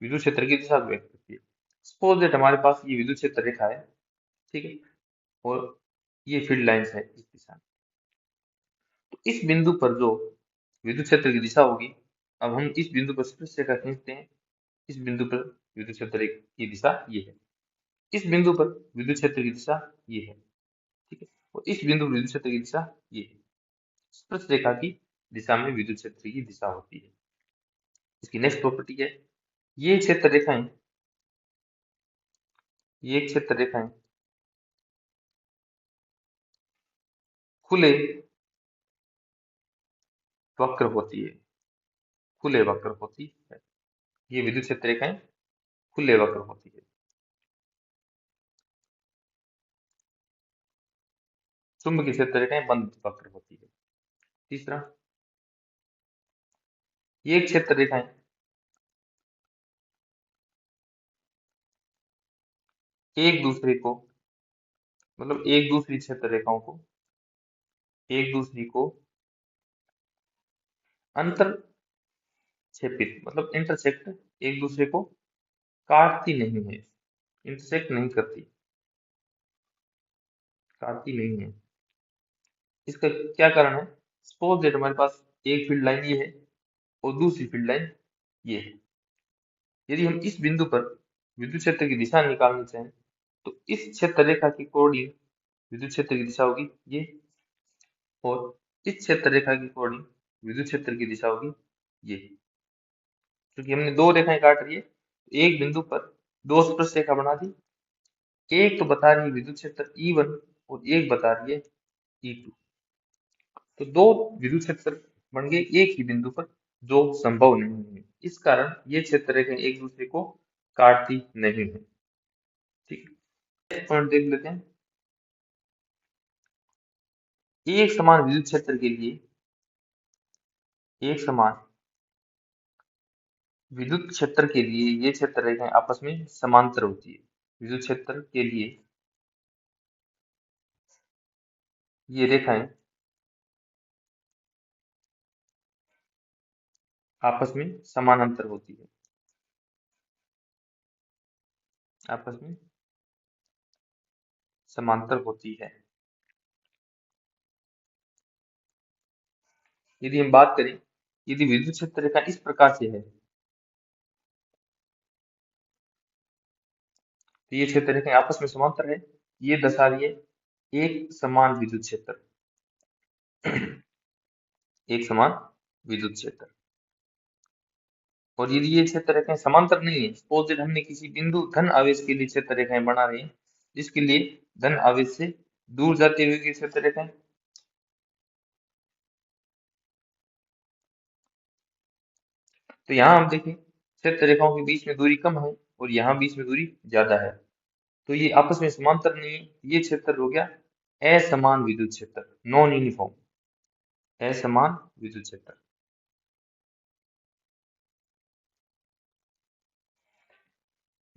विद्युत क्षेत्र की दिशा को व्यक्त करती है। सपोज दैट हमारे पास ये विद्युत क्षेत्र रेखा है, ठीक है, और ये फील्ड लाइंस है इस दिशा में। तो इस बिंदु पर जो विद्युत क्षेत्र की दिशा होगी, अब हम इस बिंदु पर स्पर्श रेखा खींचते हैं, इस बिंदु पर विद्युत क्षेत्र की दिशा ये है, इस बिंदु पर विद्युत क्षेत्र की दिशा ये है, ठीक है, और इस बिंदु पर विद्युत क्षेत्र की दिशा ये है। स्पर्श रेखा की दिशा में विद्युत क्षेत्र की दिशा होती है। इसकी नेक्स्ट प्रॉपर्टी है, ये क्षेत्र रेखाएं, ये क्षेत्र रेखाएं खुले वक्र होती है, खुले वक्र होती है। ये विद्युत क्षेत्र रेखाएं खुले वक्र होती है। चुंबकीय क्षेत्र रेखाएं बंद वक्र होती है। तीसरा, ये क्षेत्र रेखाएं एक दूसरे को, मतलब एक दूसरी क्षेत्र रेखाओं को, एक दूसरी को अंतर छेपित, मतलब इंटरसेक्ट, एक दूसरे को काटती नहीं है, इंटरसेक्ट नहीं करती, काटती नहीं है। इसका क्या कारण है, सपोज दैट हमारे पास एक फील्ड लाइन ये है और दूसरी फील्ड लाइन ये है। यदि हम इस बिंदु पर विद्युत क्षेत्र की दिशा निकालना चाहें, तो इस क्षेत्र रेखा की कोणीय विद्युत क्षेत्र की दिशा होगी ये, और इस क्षेत्र रेखा के अकॉर्डिंग विद्युत क्षेत्र की दिशा होगी ये, क्योंकि हमने दो रेखाएं काट रही है, एक बिंदु पर दो स्पर्श रेखा बना दी, एक तो बता रही है विद्युत क्षेत्र E1 और एक बता रही है E2। तो दो विद्युत क्षेत्र बन गए एक ही बिंदु पर, जो संभव नहीं है। इस कारण ये क्षेत्र रेखाएं एक दूसरे को काटती नहीं है। ठीक है, पॉइंट देख लेते हैं। एक समान विद्युत क्षेत्र के लिए एक समान विद्युत क्षेत्र के लिए ये क्षेत्र रेखाएं आपस में समांतर होती है। विद्युत क्षेत्र के लिए ये रेखाएं आपस में समानांतर होती है, आपस में समांतर होती है। यदि हम बात करें, यदि विद्युत क्षेत्र रेखा इस प्रकार से है, तो ये क्षेत्र रेखाएं आपस में समांतर है। ये दर्शा रही है एक समान विद्युत क्षेत्र, एक समान विद्युत क्षेत्र। और यदि ये क्षेत्र रेखाएं समांतर नहीं है, सपोज दैट हमने किसी बिंदु धन आवेश के लिए क्षेत्र रेखाएं बना रहे हैं, जिसके लिए धन आवेश से दूर जाते हुए की क्षेत्र रेखाएं, तो यहाँ हम देखें क्षेत्र रेखाओं के बीच में दूरी कम है और यहाँ बीच में दूरी ज्यादा है, तो ये आपस में समांतर नहीं है। ये क्षेत्र हो गया असमान विद्युत क्षेत्र, नॉन यूनिफॉर्म, असमान विद्युत क्षेत्र।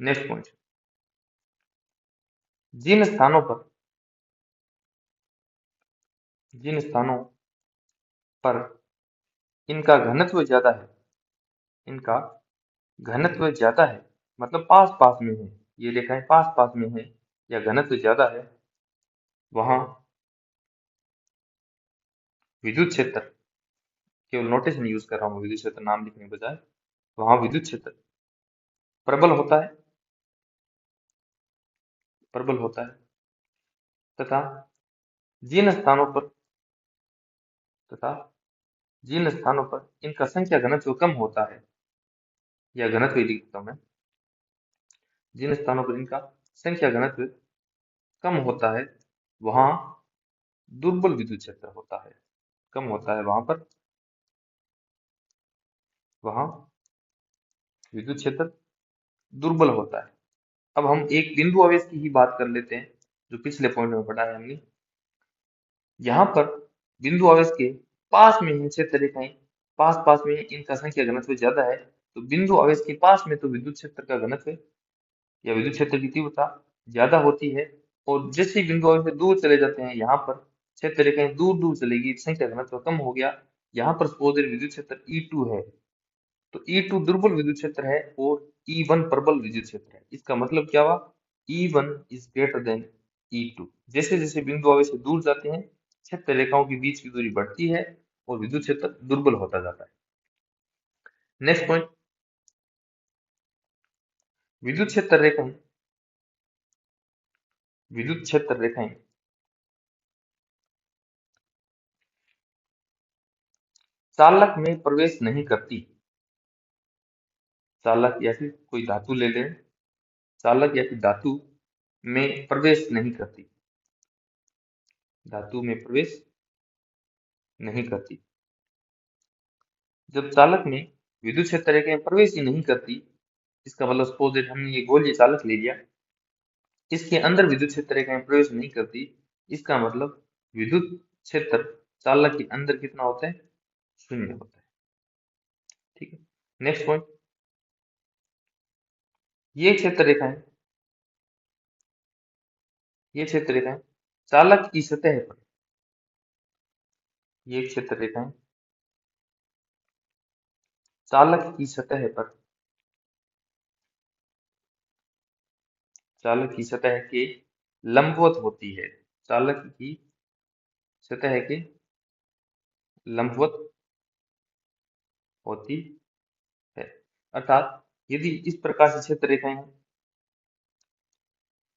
नेक्स्ट पॉइंट, जिन स्थानों पर जिन स्थानों पर इनका घनत्व ज्यादा है, इनका घनत्व ज्यादा है मतलब पास पास में है, ये रेखाएं पास पास में है या घनत्व ज्यादा है, वहां विद्युत क्षेत्र, केवल नोटेशन यूज कर रहा हूँ विद्युत क्षेत्र नाम लिखने के बजाय, वहां विद्युत क्षेत्र प्रबल होता है, प्रबल होता है। तथा जिन स्थानों पर तथा जिन स्थानों पर इनका संख्या घनत्व कम होता है या घनत्व यदि कम है, जिन स्थानों पर इनका संख्या घनत्व कम होता है, वहां दुर्बल विद्युत क्षेत्र होता है, कम होता है वहां पर, वहां विद्युत क्षेत्र दुर्बल होता है। अब हम एक बिंदु आवेश की ही बात कर लेते हैं, जो पिछले पॉइंट में पढ़ा है हमने। यहाँ पर बिंदु आवेश के पास में ही क्षेत्र रेखाएं पास पास में इनका संख्या घनत्व ज्यादा है, तो बिंदु आवेश के पास में तो विद्युत क्षेत्र का घनत्व या विद्युत क्षेत्र की तीव्रता ज्यादा होती है, और जैसे ही बिंदु आवेश से दूर चले जाते हैं, यहाँ पर क्षेत्र रेखाएं दूर दूर चलेगी, संख्या घनत्व कम हो गया। यहाँ पर सपोज विद्युत क्षेत्र E2 है, तो E2 दुर्बल विद्युत क्षेत्र है और E1 प्रबल विद्युत क्षेत्र है। इसका मतलब क्या हुआ, E1 is greater than E2। जैसे जैसे बिंदु आवेश से दूर जाते हैं, क्षेत्र रेखाओं के बीच की दूरी बढ़ती है और विद्युत क्षेत्र दुर्बल होता जाता है। नेक्स्ट पॉइंट, विद्युत क्षेत्र रेखाएं विद्युत क्षेत्र रेखाएं चालक में प्रवेश नहीं करती। चालक या फिर कोई धातु ले लें, चालक या फिर धातु में प्रवेश नहीं करती, धातु में प्रवेश नहीं करती। जब चालक में विद्युत क्षेत्र रेखाएं प्रवेश ही नहीं करती, इसका मतलब सपोज दैट हमने ये गोलीय चालक ले लिया, इसके अंदर विद्युत क्षेत्र रेखाएं प्रवेश नहीं करती, इसका मतलब विद्युत क्षेत्र चालक के अंदर कितना होता है, शून्य होता है। ठीक है, नेक्स्ट पॉइंट, ये क्षेत्र रेखाएं ये क्षेत्र रेखाएं चालक की सतह पर ये क्षेत्र रेखाएं चालक की सतह पर चालक की सतह के लंबवत होती है, चालक की सतह के लंबवत होती है। अर्थात यदि इस प्रकार से क्षेत्र रेखाएं हैं,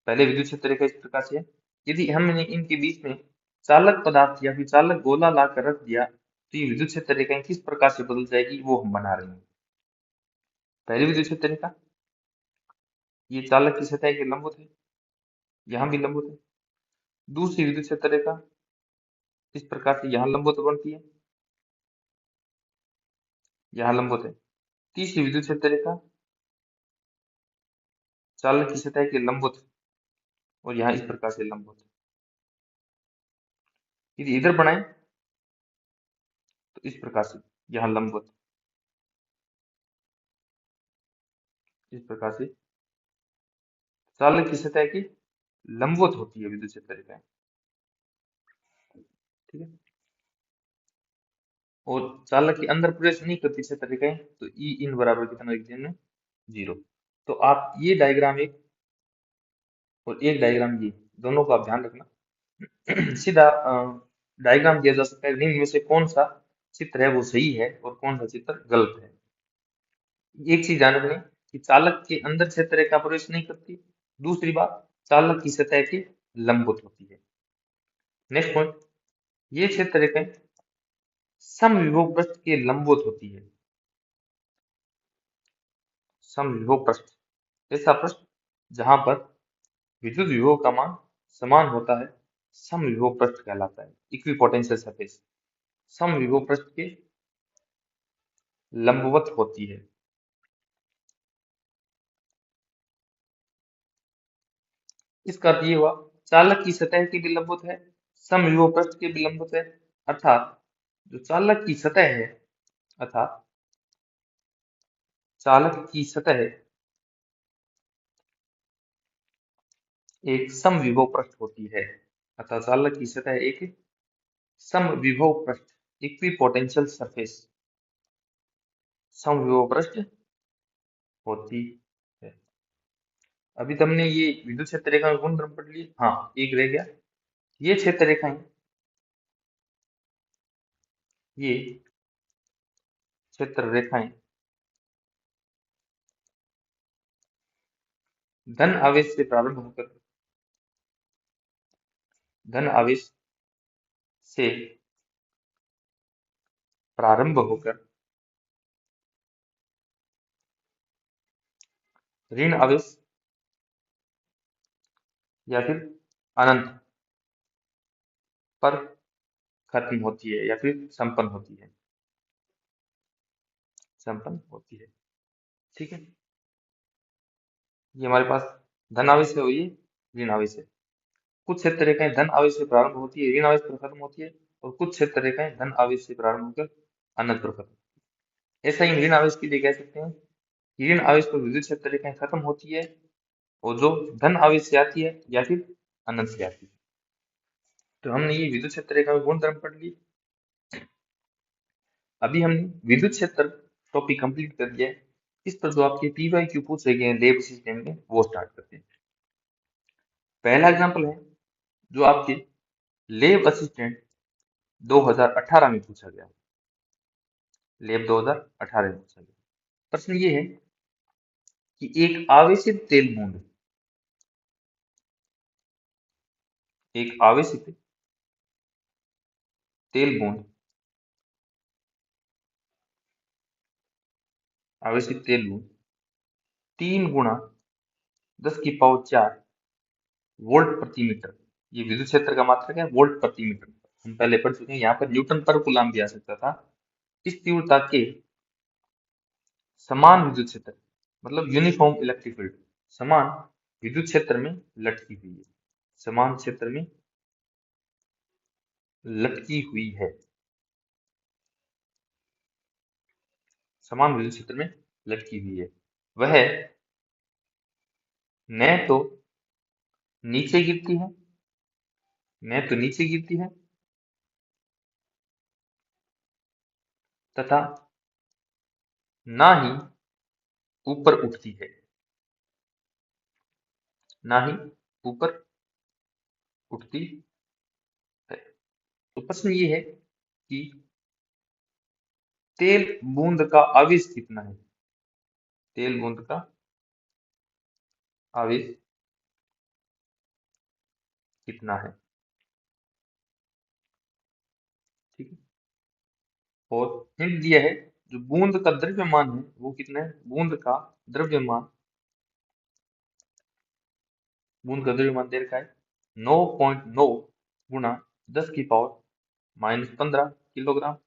पहले विद्युत क्षेत्र रेखा इस प्रकार से है, यदि हमने इनके बीच में चालक पदार्थ या फिर चालक गोला लाकर रख दिया तो ये विद्युत क्षेत्र रेखाएं किस प्रकार से बदल जाएगी वो हम बना रहे हैं। पहली विद्युत क्षेत्र रेखा, ये चालक की सतह के लंबवत है, यहाँ भी लंबवत है। दूसरी विद्युत क्षेत्र रेखा इस प्रकार से यहाँ लंबवत बनती है, यहाँ लंबवत है। तीसरी विद्युत क्षेत्र रेखा चालक की सतह के लंबवत है और यहाँ इस प्रकार से लंबवत है। यदि इधर बनाए तो इस प्रकार से यहाँ लंबवत, इस प्रकार से चालक की सतह की लंबवत होती है विद्युत क्षेत्र रेखाएं, ठीक है। और चालक के अंदर प्रवेश नहीं करती क्षेत्र रेखाएं तो ई इन बराबर कितना लिख देंगे, 0। तो आप ये डायग्राम एक और एक डायग्राम ये, दोनों का आप ध्यान रखना। सीधा डायग्राम दिया जा सकता है, निम्न में से कौन सा चित्र है वो सही है और कौन सा चित्र गलत है। एक चीज ध्यान रखनी कि चालक के अंदर क्षेत्र रेखा प्रवेश नहीं करती। दूसरी बात, चालक की सतह के लंबवत होती है। नेक्स्ट पॉइंट, ये क्षेत्र रेखाएं समविभव पृष्ठ के लंबवत होती है। समविभव पृष्ठ, ऐसा पृष्ठ जहां पर विद्युत विभव का मान समान होता है समविभव पृष्ठ कहलाता है, इक्विपोटेंशियल सरफेस समविभव पृष्ठ के लंबवत होती है। इसका अर्थ ये हुआ, चालक की सतह के भी लंबवत है, समविभव पृष्ठ के भी लंबवत है। अर्थात जो चालक की सतह है, अर्थात चालक की सतह एक समविभव पृष्ठ होती है। अतः चालक की सतह एक समविभव पृष्ठ, इक्विपोटेंशियल सरफेस, समविभव पृष्ठ होती है। अभी तुमने ये विद्युत क्षेत्र रेखा में गुणधर्म पढ़ लिए, हाँ एक रह गया, ये क्षेत्र रेखाएं, ये क्षेत्र रेखाएं धन आवेश से प्रारंभ होकर, धन आवेश से प्रारंभ होकर ऋण आवेश या फिर अनंत पर खत्म होती है या फिर संपन्न होती है, संपन्न होती है, ठीक है। ये हमारे पास धन आवेश है और ये ऋण आवेश है। कुछ क्षेत्र रेखाएं धन आवेश से प्रारंभ होती है, ऋण आवेश पर खत्म होती है, और कुछ क्षेत्र रेखाएं धन आवेश से प्रारंभ होकर अनंत पर खत्म। ऐसा ही ऋण आवेश के लिए कह सकते हैं कि ऋण आवेश पर विद्युत क्षेत्र रेखाएं खत्म होती है और जो धन आवेश से आती है या फिर अनंत से आती है। तो हमने ये विद्युत क्षेत्र रेखा में गुणधर्म पढ़ ली। अभी हमने विद्युत क्षेत्र टॉपिक कंप्लीट कर दिया है। इस पर जो आपके PYQ पूछे गए हैं लेब असिस्टेंट में, वो स्टार्ट करते हैं। पहला एग्जांपल है जो आपके लेब असिस्टेंट 2018 में पूछा गया, लेब 2018 में पूछा गया। प्रश्न ये है कि एक आवेशित तेल बूंद, एक आवेशित तेल बूंद, आवेशित तेल बूंद 3 × 10⁴ वोल्ट प्रति मीटर, ये विद्युत क्षेत्र का मात्रक है वोल्ट प्रति मीटर। हम पहले पढ़ चुके हैं, यहाँ पर न्यूटन पर कूलाम भी आ सकता था। इस तीव्रता के समान विद्युत क्षेत्र, मतलब यूनिफॉर्म इलेक्ट्रिक फील्ड, समान विद्युत क्षेत्र में लटकी हुई है, समान क्षेत्र में लटकी हुई है, समान विद्युत क्षेत्र में लटकी हुई है। वह न तो नीचे गिरती है, न तो नीचे गिरती है तथा ना ही ऊपर उठती है, ना ही ऊपर उठती है। तो प्रश्न ये है कि तेल बूंद का आवेश कितना है, तेल बूंद का आवेश कितना है। और हिंट दिया है जो बूंद का द्रव्यमान है वो कितना है, द्रव्यमान बूंद का द्रव्यमान दे रखा है 9.9 गुणा 10 की पावर -15 किलोग्राम।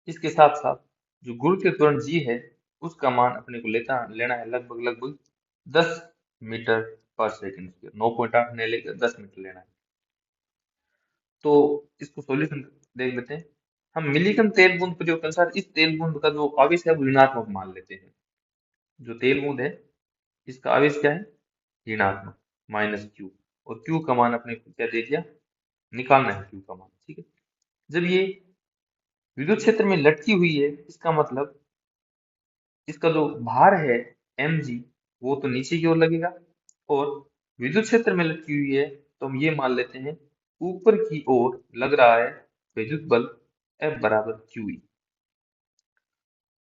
इसके साथ साथ जो गुरुत्व त्वरण जी है उसका मान अपने को लेना है लगभग 10 मीटर पर सेकंड स्क्वायर। 9.8 नहीं लेकर 10 मीटर लेना है। तो इसको सॉल्यूशन देख लेते हैं। हम मिलीकन तेल बूंद प्रयोग के अनुसार इस तेल बूंद का जो आवेश है वो ऋणात्मक मान लेते हैं। जो तेल बूंद है इसका आवेश क्या है, ऋणात्मक -Q। और Q का मान अपने को क्या दे दिया, निकालना है Q का मान। ठीक है, जब ये विद्युत क्षेत्र में लटकी हुई है इसका मतलब इसका जो भार है mg वो तो नीचे की ओर लगेगा, और विद्युत क्षेत्र में लटकी हुई है तो हम ये मान लेते हैं ऊपर की ओर लग रहा है विद्युत बल F बराबर QE।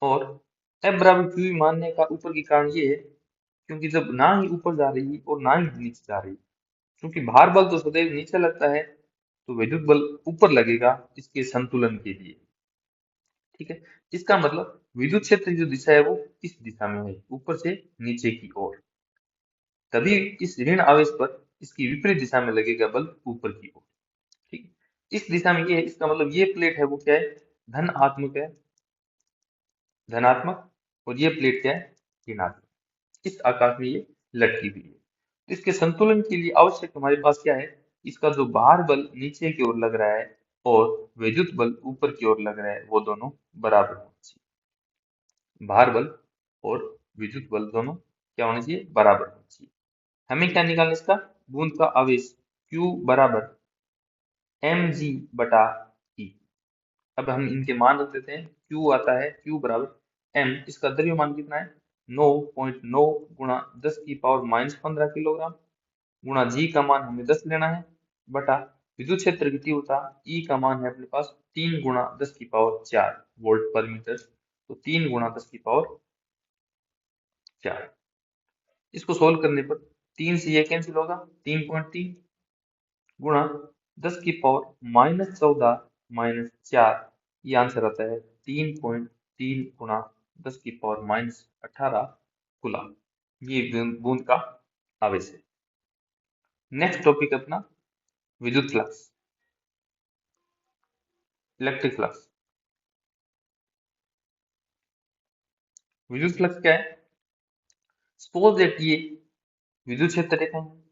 और F बराबर QE मानने का ऊपर की कारण ये है क्योंकि जब ना ही ऊपर जा रही और ना ही नीचे जा रही, क्योंकि भार बल तो सदैव नीचे लगता है तो विद्युत बल ऊपर लगेगा इसके संतुलन के लिए। ठीक है, इसका मतलब विद्युत क्षेत्र की जो दिशा है वो इस दिशा में है, ऊपर से नीचे की ओर। तभी इस ऋण आवेश पर इसकी विपरीत दिशा में लगेगा बल ऊपर की ओर। ठीक है, इस दिशा में ये है, इसका मतलब ये प्लेट है वो क्या है, धनात्मक, और ये प्लेट क्या है, ऋणात्मक। इस आकाश में ये लटकी हुई है। तो इसके संतुलन के लिए आवश्यक हमारे पास क्या है, इसका जो भार बल नीचे की ओर लग रहा है और विद्युत बल ऊपर की ओर लग रहा है वो दोनों बराबर होने चाहिए। भार बल और विद्युत बल दोनों क्या होने चाहिए, बराबर होने चाहिए। हमें क्या निकालना है इसका, बूंद का आवेश Q बराबर mg बटा E। अब हम इनके मान रख देते हैं। Q आता है Q बराबर m, इसका द्रव्यमान कितना है 9.9 गुणा 10 की पावर -15 किलोग्राम, गुणा जी का मान हमें 10 लेना है, बटा विद्युत क्षेत्र की तीव्रता ई का मान है अपने पास 3 गुणा 10 की पावर 4 वोल्ट पर मीटर। तो 3 गुणा 10 की पावर 4, इसको सोल्व करने पर 3 से ये कैंसिल होगा, 3.3 गुणा 10 की पावर -14 ये आंसर आता है 3.3 गुणा 10 की पावर-18 कूलम। ये बूंद का आवेश है। नेक्स्ट टॉपिक अपना विद्युत फ्लक्स, इलेक्ट्रिक फ्लक्स। विद्युत फ्लक्स क्या है, सपोज दैट ये विद्युत क्षेत्र रेखा है,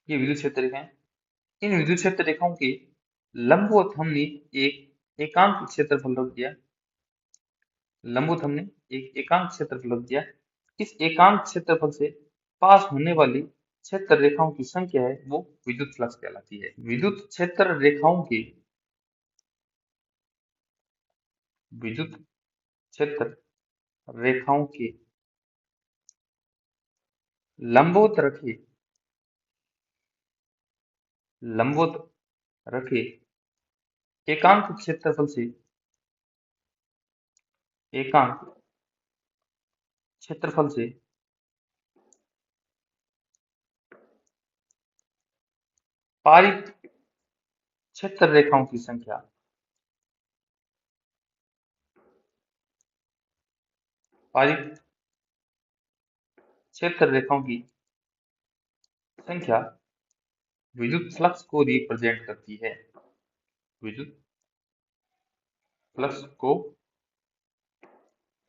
ये विद्युत क्षेत्र रेखा है। इन विद्युत क्षेत्र रेखाओं के लंबवत हमने एक एकांक क्षेत्रफल रख दिया, लंबवत हमने एक एकांक क्षेत्रफल रख दिया। इस एकांक क्षेत्रफल से पास होने वाली क्षेत्र रेखाओं की संख्या है वो विद्युत फ्लक्स कहलाती है। विद्युत क्षेत्र रेखाओं के विद्युत क्षेत्र रेखाओं के लंबवत रखे एकांक क्षेत्रफल से एकांक क्षेत्रफल से पारित क्षेत्र रेखाओं की संख्या पारित क्षेत्र रेखाओं की संख्या विद्युत फ्लक्स को रिप्रेजेंट करती है, विद्युत फ्लक्स को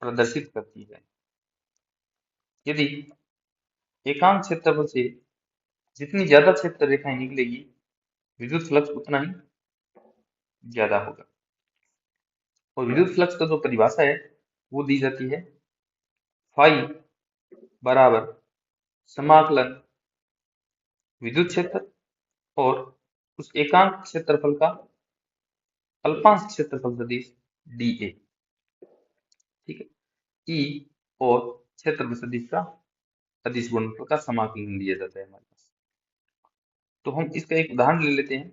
प्रदर्शित करती है। यदि एकांक क्षेत्रफल से जितनी ज्यादा क्षेत्र रेखाएं निकलेगी विद्युत फ्लक्स उतना ही ज्यादा होगा। और विद्युत फ्लक्स का जो परिभाषा है वो दी जाती है फाई बराबर समाकलन विद्युत क्षेत्र और उस एकांक क्षेत्रफल का अल्पांश क्षेत्रफल सदिश dA। ठीक है, E और क्षेत्रफल सदिश का अदिश गुणनफल का समाकलन लिया जाता है हमारे पास। तो हम इसका एक उदाहरण ले लेते हैं।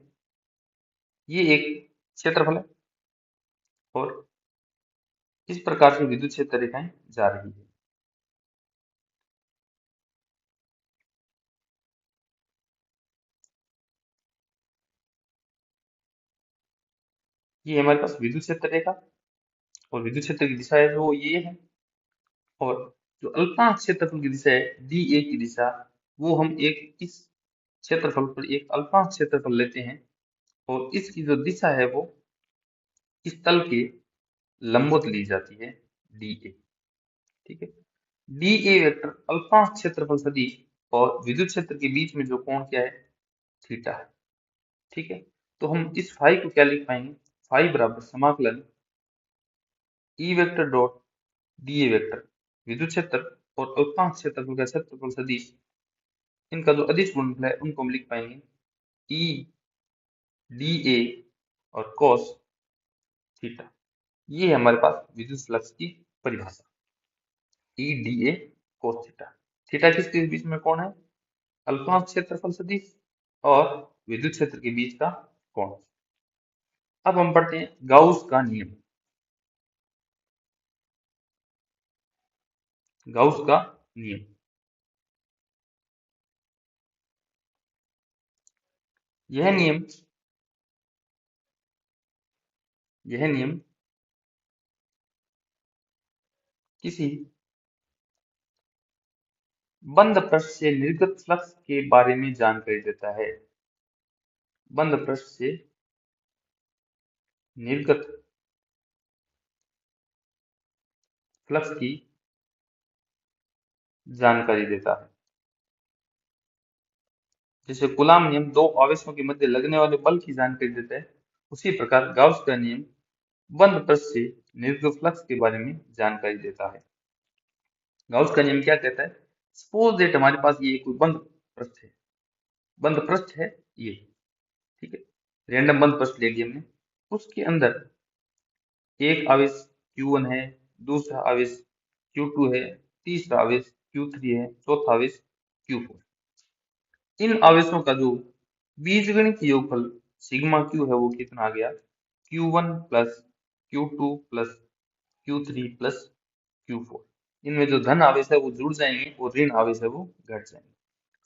ये एक क्षेत्रफल है और इस प्रकार से विद्युत क्षेत्र रेखाएं जा रही है। ये हमारे पास विद्युत क्षेत्र रेखा, और विद्युत क्षेत्र की दिशा है वो ये है, और जो अल्पनांश क्षेत्रफल की दिशा है डी ए की दिशा, वो हम एक इस क्षेत्रफल पर एक अल्पनांश क्षेत्रफल लेते हैं, और इसकी जो दिशा है वो इस तल के लंबवत ली जाती है डी ए। ठीक है, डी ए वेक्टर अल्पनांश क्षेत्रफल सदिश और विद्युत क्षेत्र के बीच में जो कोण क्या है, थीटा है। ठीक है, तो हम इस फाई को क्या लिख पाएंगे, फाई बराबर समाकलन E vector dot D A vector, विद्युत क्षेत्र और अल्पनांश क्षेत्रफल का क्षेत्रफल सदिश, इनका जो अदिश गुणनफल है उनको हम लिख पाएंगे ई डी ए और cos थीटा। ये है हमारे पास विद्युत फ्लक्स की परिभाषा, E D A cos theta. Theta किसके बीच में कोण है, अल्पनांश क्षेत्रफल सदिश और विद्युत क्षेत्र के बीच का कोण। अब हम पढ़ते हैं गाउस का नियम। गाउस का नियम, यह नियम यह नियम किसी बंद पृष्ठ से निर्गत फ्लक्स के बारे में जानकारी देता है। बंद पृष्ठ से निर्गत फ्लक्स की जानकारी देता है। जैसे कूलाम नियम दो आवेशों के मध्य लगने वाले बल की जानकारी देता है, उसी प्रकार गाउस का नियम बंद पृष्ठ से निर्गत फ्लक्स के बारे में जानकारी देता है। गाउस का नियम क्या कहता है, सपोज दैट हमारे पास ये कोई बंद पृष्ठ है, बंद पृष्ठ है ये, ठीक है, रैंडम बंद पृष्ठ ले लिया हमने, उसके अंदर एक आवेश Q1 है, दूसरा आवेश Q2 है, तीसरा आवेश Q3 है, चौथा आवेश Q4। इन आवेशों का जो बीजगणित योगफल सिग्मा Q है वो कितना आ गया, Q1 plus Q2 plus Q3 plus Q4। इनमें जो धन आवेश है वो जुड़ जाएंगे और ऋण आवेश है वो घट जाएंगे।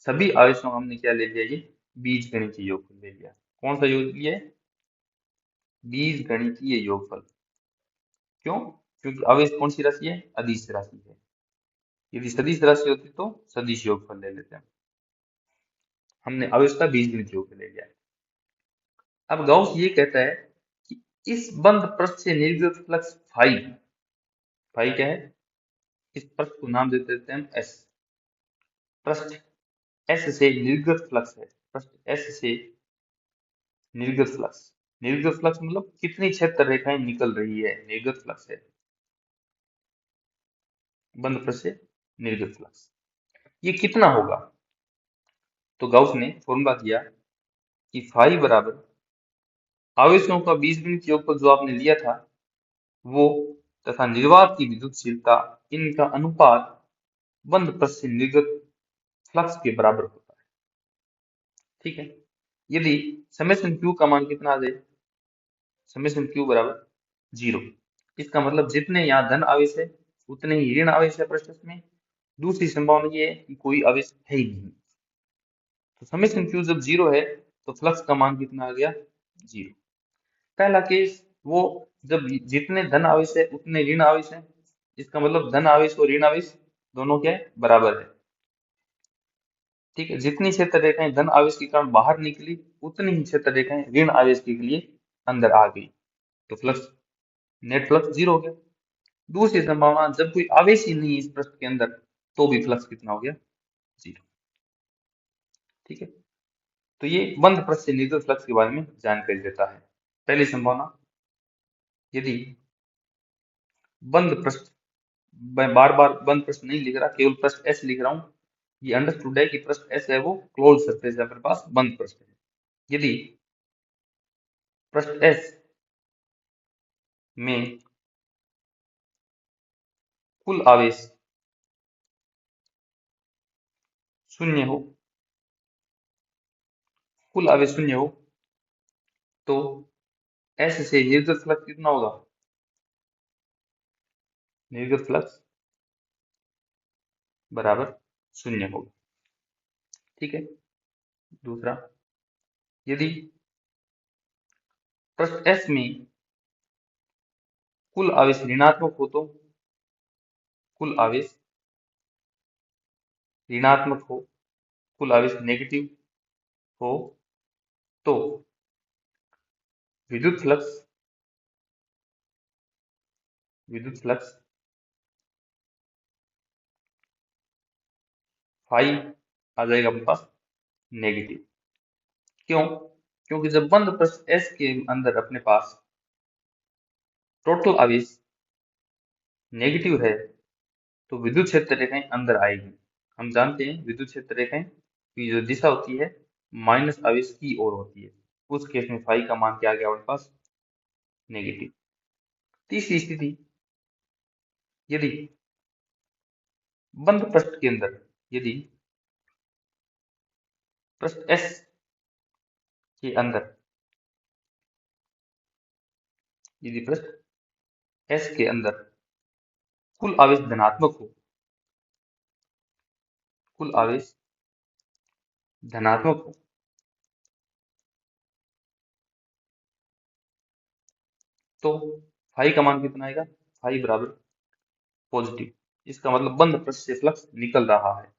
सभी आवेशों का हमने क्या ले लिया, ये बीजगणितीय योगफल ले लिया। कौन सा योग लिया है, बीजगणितीय योगफल। क्यों, क्योंकि आवेश कौन सी राशि है, अदिश राशि है। यदि सदिश राशि होती तो सदिश योगफल ले लेते हैं, हमने आवेश का बीजगणित योगफल ले लिया। अब गाउस ये कहता है कि इस बंद पृष्ठ से निर्गत फ्लक्स फाई, फाई क्या है, इस पृष्ठ को नाम दे देते हैं हम एस। पृष्ठ एस से निर्गत फ्लक्स है, पृष्ठ एस से निर्गत फ्लक्स, निर्गत फ्लक्स मतलब कितनी क्षेत्र रेखाएं निकल रही है, निर्गत फ्लक्स है, बंद पृष्ठ से निर्गत फ्लक्स, ये कितना होगा। तो गाउस ने फॉर्मूला दिया कि फाई बराबर आवेशों का बीजगणित योगफल जो आपने लिया था वो, तथा निर्वात की विद्युतशीलता, इनका अनुपात बंद पृष्ठ से निर्गत फ्लक्स के बराबर होता है। ठीक है, यदि समेशन Q का मान कितना आ जाए, समेशन Q बराबर 0, इसका मतलब जितने यहाँ धन आवेश है उतने ही ऋण आवेश है पृष्ठ में। दूसरी संभावना ये है कि कोई आवेश है ही नहीं, तो समेशन Q जब 0 है तो फ्लक्स का मान कितना आ गया, 0। पहला केस वो जब जितने धन आवेश है उतने ऋण आवेश है, इसका मतलब धन आवेश और ऋण आवेश दोनों क्या है, बराबर है। ठीक है, जितनी क्षेत्र रेखाएं धन आवेश के कारण बाहर निकली उतनी ही क्षेत्र रेखाएं ऋण आवेश के लिए अंदर आ गई, तो फ्लक्स, नेट फ्लक्स 0 हो गया। दूसरी संभावना, जब कोई आवेश ही नहीं है इस पृष्ठ के अंदर तो भी फ्लक्स कितना हो गया, 0। ठीक है, तो ये बंद पृष्ठ से निर्गत फ्लक्स के बारे में जानकारी देता है। पहली संभावना, यदि बंद पृष्ठ, मैं बार बार बंद पृष्ठ नहीं लिख रहा, केवल पृष्ठ एस लिख रहा हूं, ये अंडरस्टूड है कि पृष्ठ एस है वो क्लोज सरफेस है, अपने पास बंद पृष्ठ है। यदि पृष्ठ एस में कुल आवेश शून्य हो, कुल आवेश शून्य हो, तो एस से निर्गत फ्लक्स कितना होगा, निर्गत फ्लक्स बराबर शून्य होगा। ठीक है, दूसरा, यदि पृष्ठ एस में कुल आवेश ऋणात्मक हो तो, कुल आवेश ऋणात्मक हो, कुल आवेश नेगेटिव हो तो विद्युत फ्लक्स, विद्युत फ्लक्स फाई आ जाएगा अपने पास नेगेटिव। क्यों? क्योंकि जब बंद पृष्ठ एस के अंदर अपने पास टोटल आवेश नेगेटिव है तो विद्युत क्षेत्र रेखाएं अंदर आएगी। हम जानते हैं विद्युत क्षेत्र रेखाएं की जो दिशा होती है माइनस आवेश की ओर होती है। उस केस में फाई का मान क्या आ गया हमारे पास नेगेटिव। तीसरी स्थिति, यदि बंद पृष्ठ के अंदर, यदि पृष्ठ एस के अंदर, यदि पृष्ठ एस के अंदर कुल आवेश धनात्मक हो, कुल आवेश धनात्मक हो तो फाई का मान कितना आएगा? फाई बराबर पॉजिटिव। इसका मतलब बंद पृष्ठ से फ्लक्स निकल रहा है।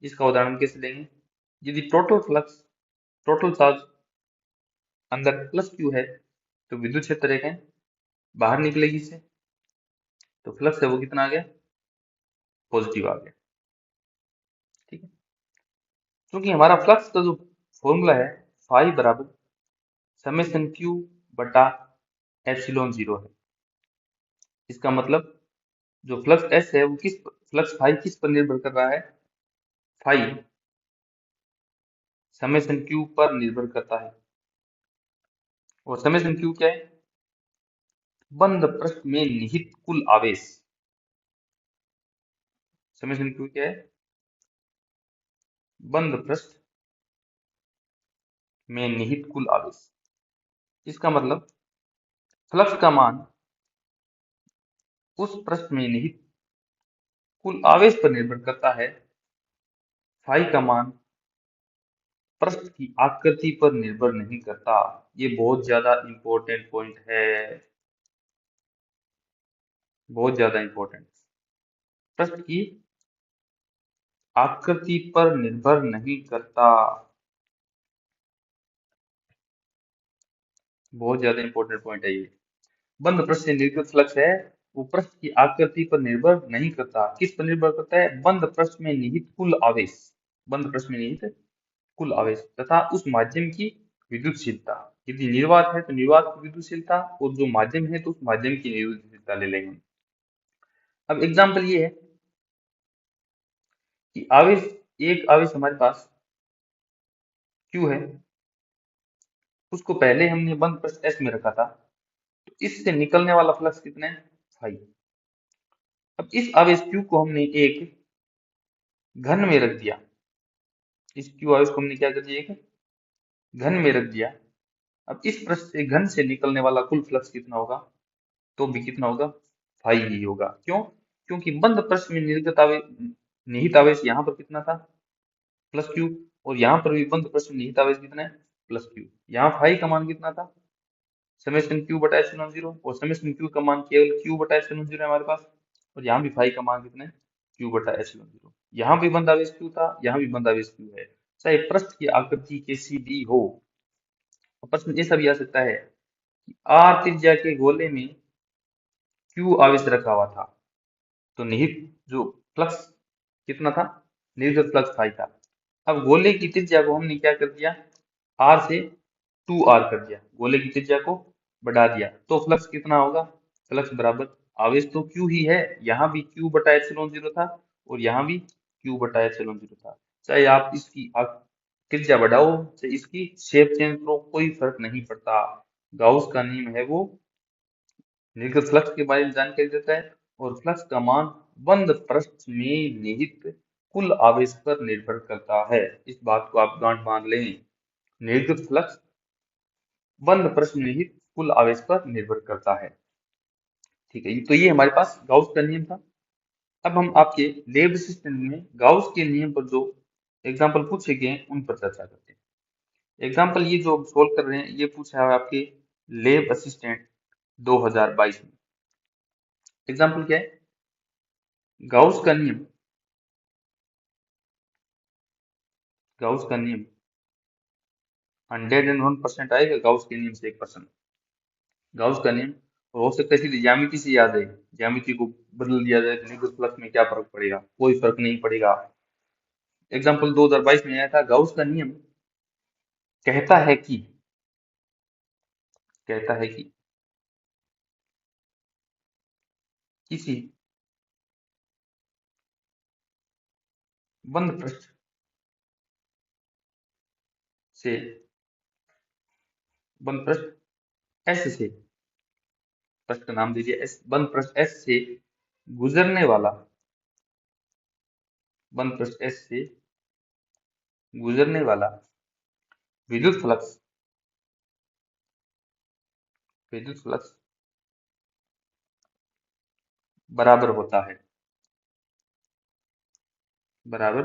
इसका उदाहरण कैसे लेंगे? यदि टोटल फ्लक्स, टोटल चार्ज अंदर प्लस क्यू है तो विद्युत क्षेत्र रेखाएं बाहर निकलेगी इससे, तो फ्लक्स है वो कितना आ गया? पॉजिटिव आ गया। ठीक है, क्योंकि हमारा फ्लक्स का जो फॉर्मूला है फाई बराबर समेशन क्यू बटा एप्सिलॉन जीरो है। इसका मतलब जो फ्लक्स एस है वो किस, फ्लक्स फाई किस पर निर्भर कर रहा है? फाई समेशन क्यू पर निर्भर करता है। और समेशन क्यू क्या है? बंद पृष्ठ में निहित कुल आवेश। समेशन क्यू क्या है? बंद पृष्ठ में निहित कुल आवेश। इसका मतलब फ्लक्स का मान उस पृष्ठ में निहित कुल आवेश पर निर्भर करता है। फाई का मान पृष्ठ की आकृति पर निर्भर नहीं करता। ये बहुत ज्यादा इंपॉर्टेंट पॉइंट है, बहुत ज्यादा इंपॉर्टेंट। पृष्ठ की आकृति पर निर्भर नहीं करता, बहुत ज्यादा इंपॉर्टेंट पॉइंट है ये। बंद पृष्ठ से निर्गत फ्लक्स है वो पृष्ठ की आकृति पर निर्भर नहीं करता। किस पर निर्भर करता है? बंद पृष्ठ में निहित कुल आवेश, बंद पृष्ठ में निहित कुल आवेश तथा उस माध्यम की विद्युतशीलता। यदि निर्वात है तो निर्वात की विद्युतशीलता, और जो माध्यम है तो उस माध्यम की विद्युतशीलता ले लेंगे। अब एग्जाम्पल ये है कि आवेश, एक आवेश हमारे पास क्यू है, उसको पहले हमने बंद पृष्ठ एस में रखा था, तो इससे निकलने वाला फ्लक्स कितना है? फाई। अब इस आवेश क्यू को हमने एक घन में रख दिया, इस क्यू आवेश को हमने क्या कर दिया? एक घन में रख दिया। अब इस पृष्ठ से घन से निकलने वाला कुल फ्लक्स कितना होगा? तो भी कितना होगा? फाई ही होगा। क्यों? क्योंकि बंद पृष्ठ में निर्गत आवेश, निहित आवेश यहाँ पर कितना था? Plus Q. और यहाँ पर भी बंद पृष्ठ में निहित आवेश कितना है? Plus Q. यहाँ फाई का मान कितना था? समेशन क्यू बटा एप्सिलॉन जीरो। और समेशन क्यू का मान केवल क्यू बटा एप्सिलॉन जीरो है हमारे पास। और यहाँ भी फाई का मान कितना है? क्यू बटा एप्सिलॉन जीरो। यहाँ भी बंद आवेश क्यू था, यहाँ भी बंद आवेश क्यू है। चाहे पृष्ठ की आकृति कैसी भी हो, और प्रश्न ऐसा भी आ सकता है कि आर त्रिज्या के गोले में क्यू आवेश रखा हुआ था, तो निहित जो फ्लक्स कितना था? निर्गत फ्लक्स फाई था। अब गोले की त्रिज्या को हमने क्या कर दिया? आर से 2r कर दिया, गोले की त्रिज्या को बढ़ा दिया, तो फ्लक्स कितना होगा? फ्लक्स बराबर, आवेश तो क्यू ही है, यहाँ भी क्यू बटा एप्सिलॉन जीरो था और यहाँ भी क्यू बटा एप्सिलॉन जीरो था। चाहे आप इसकी त्रिज्या बढ़ाओ, चाहे इसकी शेप चेंज करो, कोई फर्क नहीं पड़ता। गाउस का नियम है वो निर्गत फ्लक्स के बारे में जानकारी देता है, और फ्लक्स का मान बंद पृष्ठ में निहित कुल आवेश पर निर्भर करता है। इस बात को आप गांठ बांध लें, निर्गत फ्लक्स बंद पृष्ठ में निहित कुल आवेश पर निर्भर करता है। ठीक है, तो ये हमारे पास गाउस का नियम था। अब हम आपके लैब असिस्टेंट में गाउस के नियम पर जो एग्जाम्पल पूछे गए हैं उन पर चर्चा करते हैं। एग्जाम्पल ये जो सोल्व कर रहे हैं ये पूछा है आपके लैब असिस्टेंट 2022 में। एग्जाम्पल क्या है? गाउस का नियम, गाउस का नियम 101% आएगा गाउस के नियम से 1%। गाउस का नियम हो सकता है सीधे ज्यामिति से याद है, ज्यामिति को बदल दिया जाए तो न्यूटन फ्लक्स में क्या फर्क पड़ेगा? कोई फर्क नहीं पड़ेगा। एग्जाम्पल 2022 में आया था, गाउस का नियम कहता है कि, कहता है कि किसी बंद पृष्ठ से, बंद पृष्ठ एस से, पृष्ठ का नाम दीजिए एस, बंद पृष्ठ एस से गुजरने वाला, बंद पृष्ठ एस से गुजरने वाला विद्युत फ्लक्स, विद्युत फ्लक्स बराबर होता है, बराबर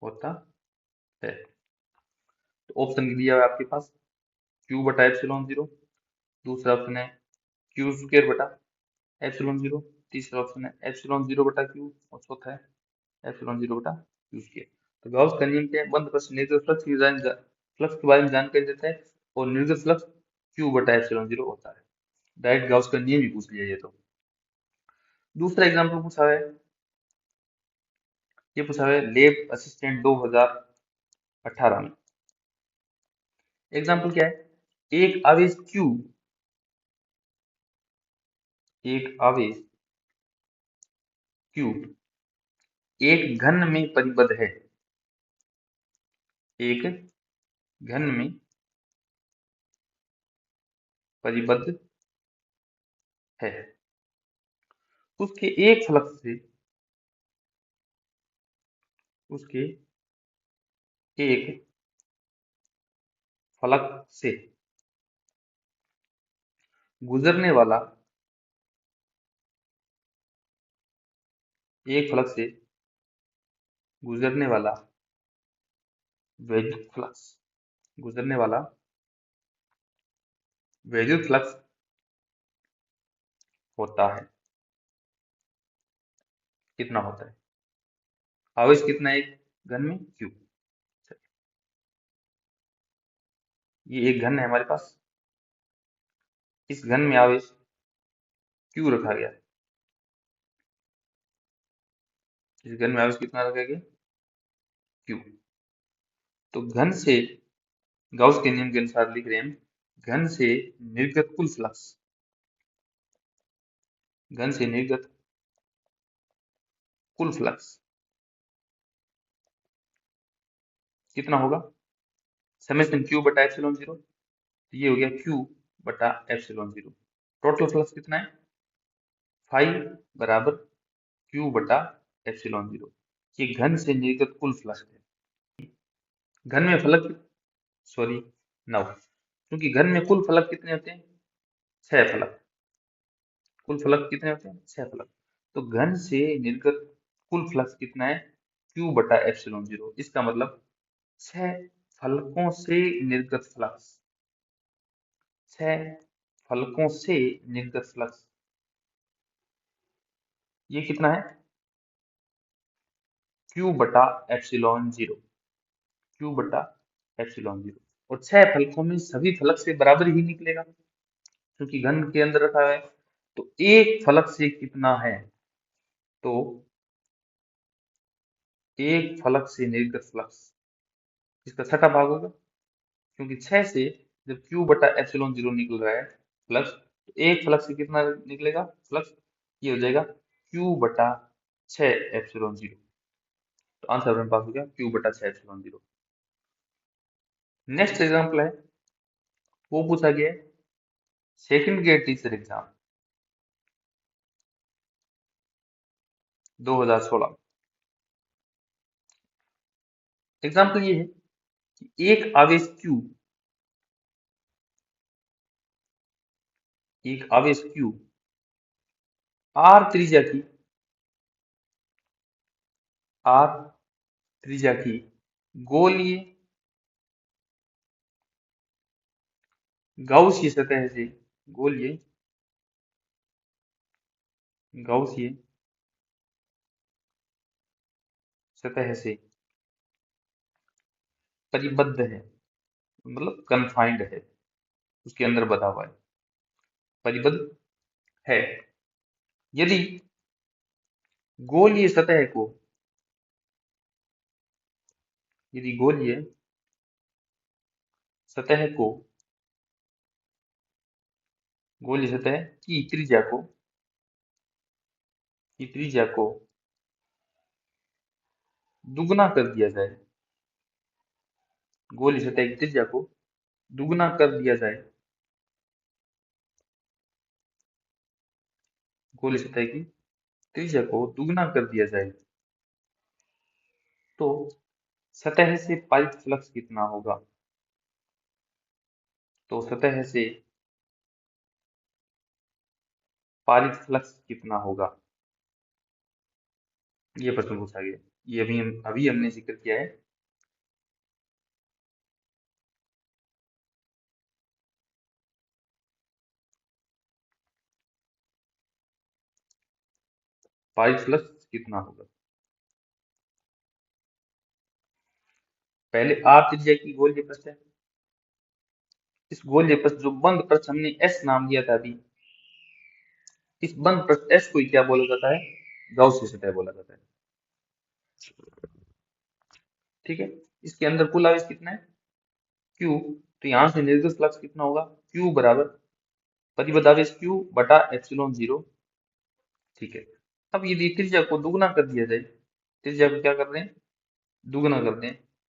होता है। तो ऑप्शन दिया हुआ है आपके पास, क्यू बटा एप्सिलॉन जीरो, दूसरा ऑप्शन है क्यू स्क्वायर बटा एप्सिलॉन जीरो, तीसरा ऑप्शन है एप्सिलॉन जीरो बटा क्यू, और चौथा है एप्सिलॉन जीरो बटा क्यू स्क्वायर। तो गॉस का नियम क्या है? बंद प्रश्न निर्गत फ्लक्स की फ्लक्स के बारे में जानकारी देता है, और निर्गत फ्लक्स क्यू बटा एप्सिलॉन जीरो होता है। डायरेक्ट गॉस का नियम ही पूछ लिया ये तो। दूसरा एग्जाम्पल पूछा है, ये पूछा है लेब असिस्टेंट 2018 में। एग्जाम्पल क्या है? एक आवेश क्यू, एक आवेश क्यू एक घन में परिबद्ध है, एक घन में परिबद्ध है। उसके एक फ्लक्स से, उसके एक फलक से गुजरने वाला, एक फलक से गुजरने वाला वैद्युत फ्लक्स, गुजरने वाला वैद्युत फ्लक्स होता है। कितना होता है? आवेश कितना है एक घन में? क्यू। ये एक घन है हमारे पास, इस घन में आवेश क्यू रखा गया, इस घन में आवेश कितना रखा गया? क्यू। तो घन से, गाउस के नियम के अनुसार लिख रहे हैं हम, घन से निर्गत कुल फ्लक्स, घन से निर्गत कुल फ्लक्स कितना होगा? समेशन क्यू बटा एप्सिलॉन जीरो, तो ये हो गया क्यू बटा एप्सिलॉन जीरो। टोटल फ्लक्स कितना है? 5 बराबर क्यू बटा एप्सिलॉन जीरो। ये घन से निर्गत कुल फ्लक्स है। घन में फलक, सॉरी, 9, क्योंकि घन में कुल फलक कितने होते हैं? 6 फलक। कुल फलक कितने होते हैं? 6 फलक। तो घन से निर्गत कुल फ्लक्स कितना है? क्यू बटा एप्सिलॉन जीरो। इसका मतलब 6 फलकों से निर्गत फ्लक्स, 6 फलकों से निर्गत फ्लक्स, ये कितना है? क्यू बटा एप्सिलॉन जीरो, क्यू बटा एप्सिलॉन जीरो। और 6 फलकों में सभी फलक से बराबर ही निकलेगा, क्योंकि घन के अंदर रखा है। तो एक फलक से कितना है? तो एक फलक से निर्गत फ्लक्स, इसका छठा भाग होगा, क्योंकि 6 से जब क्यू बटा एप्सिलॉन जीरो निकल रहा है फ्लक्स, तो एक फ्लक्स से कितना निकलेगा फ्लक्स? ये हो जाएगा क्यू बटा 6 एप्सिलॉन जीरो। तो आंसर हमारे पास हो गया क्यू बटा 6 एप्सिलॉन जीरो। नेक्स्ट एग्जांपल है, वो पूछा गया है second grade teacher exam 2016। Example ये है कि एक आवेश क्यू, एक आवेश क्यू आर त्रिज्या की, आर त्रिज्या की गोलीय गाउस की सतह से, गोलीय गाउसियन सतह से परिबद्ध है, मतलब कन्फाइंड है, उसके अंदर बधा हुआ है, परिबद्ध है। यदि गोलीय सतह को, यदि गोलीय सतह को, गोलीय सतह की त्रिज्या को, की त्रिज्या को दुगना कर दिया जाए, गोलीय सतह की त्रिज्या को दुगना कर दिया जाए, गोलीय सतह की त्रिज्या को दुगना कर दिया जाए, तो सतह से पारित फ्लक्स कितना होगा? तो सतह से पारित फ्लक्स कितना होगा, ये प्रश्न पूछा गया। ये अभी हमने जिक्र किया है। पारित फ्लक्स कितना होगा? पहले आर त्रिज्या की गोलीय पृष्ठ है। इस गोलीय पृष्ठ, जो बंद पृष्ठ हमने एस नाम दिया था अभी, इस बंद पृष्ठ एस को ही क्या बोला जाता है? गाउस की सतह बोला जाता है। ठीक है। इसके अंदर कुल आवेश कितना है? क्यू। तो यहां से निर्गत फ्लक्स कितना होगा? क्यू बराबर परिबद्ध आवेश क्यू बटा एप्सिलॉन जीरो। ठीक है। अब यदि त्रिज्या को दुगना कर दिया जाए, त्रिज्या को क्या कर रहे हैं? दुगना कर दें,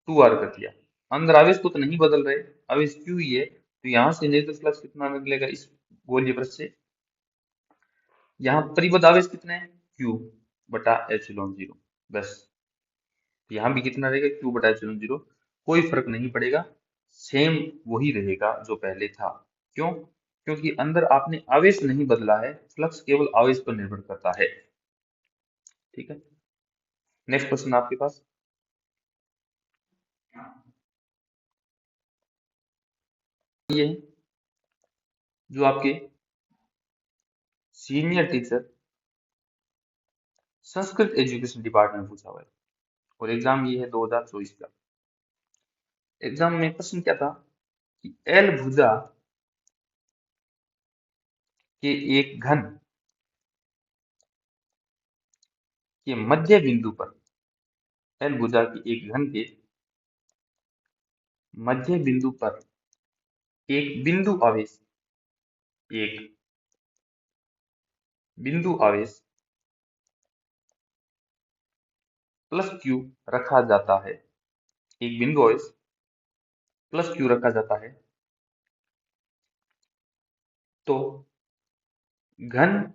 2r कर दिया। अंदर आवेश को तो नहीं बदल रहे, आवेश क्यू ही है, तो यहाँ से निर्गत फ्लक्स कितना निकलेगा इस गोलीय पृष्ठ से? यहाँ परिबद्ध आवेश कितना है? क्यू बटा एप्सिलॉन जीरो, बस। यहाँ भी कितना रहेगा? क्यू बटा एप्सिलॉन जीरो। कोई फर्क नहीं पड़ेगा, सेम वही रहेगा जो पहले था। क्यों? क्योंकि अंदर आपने आवेश नहीं बदला है, फ्लक्स केवल आवेश पर निर्भर करता है। ठीक है। नेक्स्ट क्वेश्चन आपके पास। ये है जो आपके senior teacher Sanskrit education department में पूछा हुआ है, और एग्जाम ये है 2024 का। एग्जाम में प्रश्न क्या था कि एल भुजा के एक घन के मध्य बिंदु पर, एल भुजा की एक घन के मध्य बिंदु पर एक बिंदु आवेश, एक बिंदु आवेश प्लस क्यू रखा जाता है, एक बिंदु आवेश प्लस क्यू रखा जाता है, तो घन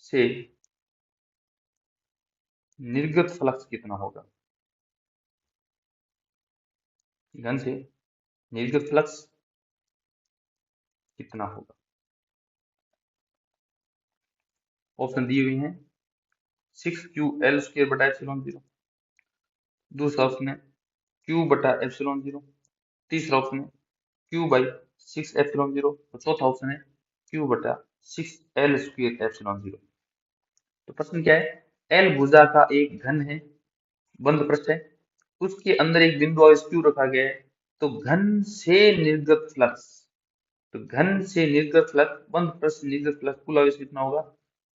से निर्गत फ्लक्स कितना होगा? घन से निर्गत फ्लक्स कितना होगा? ऑप्शन दिए हुए हैं। 6ql² बटा एप्सिलॉन जीरो, दूसरा ऑप्शन है क्यू बटा एप्सिलॉन जीरो, तीसरा ऑप्शन है क्यू बाई 6 एप्सिलॉन जीरो, और चौथा ऑप्शन है क्यू बटा 6l² एप्सिलॉन जीरो। तो प्रश्न क्या है? एल भुजा का एक घन है, बंद पृष्ठ है, उसके अंदर एक बिंदु आवेश क्यू रखा गया है, तो घन से निर्गत फ्लक्स, तो घन से निर्गत फ्लक्स, बंद पृष्ठ से निर्गत फ्लक्स, कुल आवेश कितना होगा?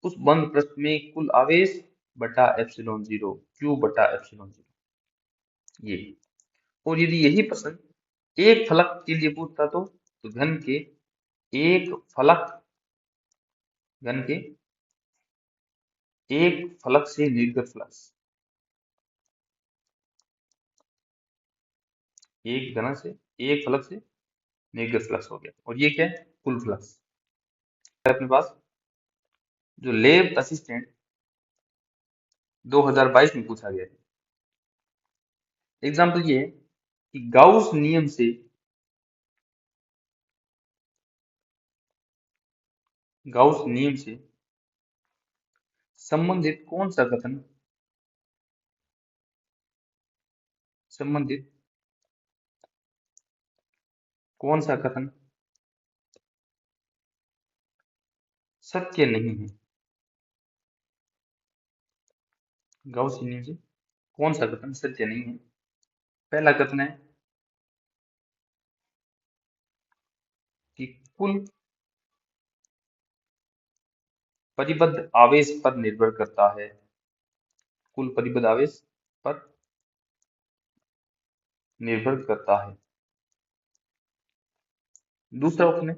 उस बंद पृष्ठ में कुल आवेश बटा एप्सिलॉन जीरो, क्यू बटा एप्सिलॉन जीरो, ये। और यदि यही प्रश्न एक फलक के लिए पूछता तो घन के एक फलक, घन के एक फलक से निर्गत फ्लक्स, एक घन से एक फलक से निर्गत फ्लक्स हो गया, और ये क्या है? कुल फ्लक्स। अपने पास जो लैब असिस्टेंट 2022 में पूछा गया है, एग्जाम्पल ये है कि गाउस नियम से, गाउस नियम से संबंधित कौन सा कथन, संबंधित कौन सा कथन सत्य नहीं है? गाउस नियम से कौन सा कथन सत्य नहीं है? पहला कथन है कि कुल परिबद्ध आवेश पर निर्भर करता है। कुल परिबद्ध आवेश पर निर्भर करता है। दूसरा ऑप्शन है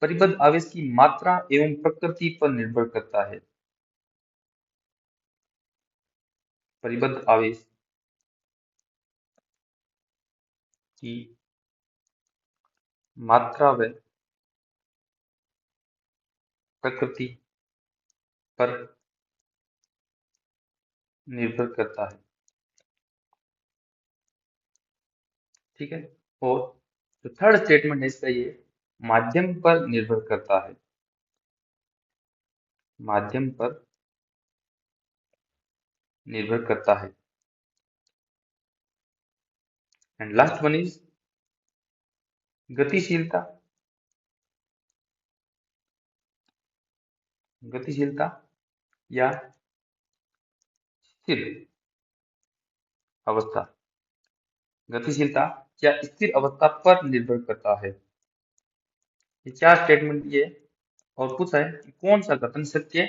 परिबद्ध आवेश की मात्रा एवं प्रकृति पर निर्भर करता है। परिबद्ध आवेश की मात्रा व प्रकृति पर निर्भर करता है। ठीक है। और जो थर्ड स्टेटमेंट है इसका ये माध्यम पर निर्भर करता है। माध्यम पर निर्भर करता है। एंड लास्ट वन इज गतिशीलता। गतिशीलता या स्थिर अवस्था। गतिशीलता या स्थिर अवस्था पर निर्भर करता है। ये चार स्टेटमेंट ये और पूछा है कि कौन सा कथन सत्य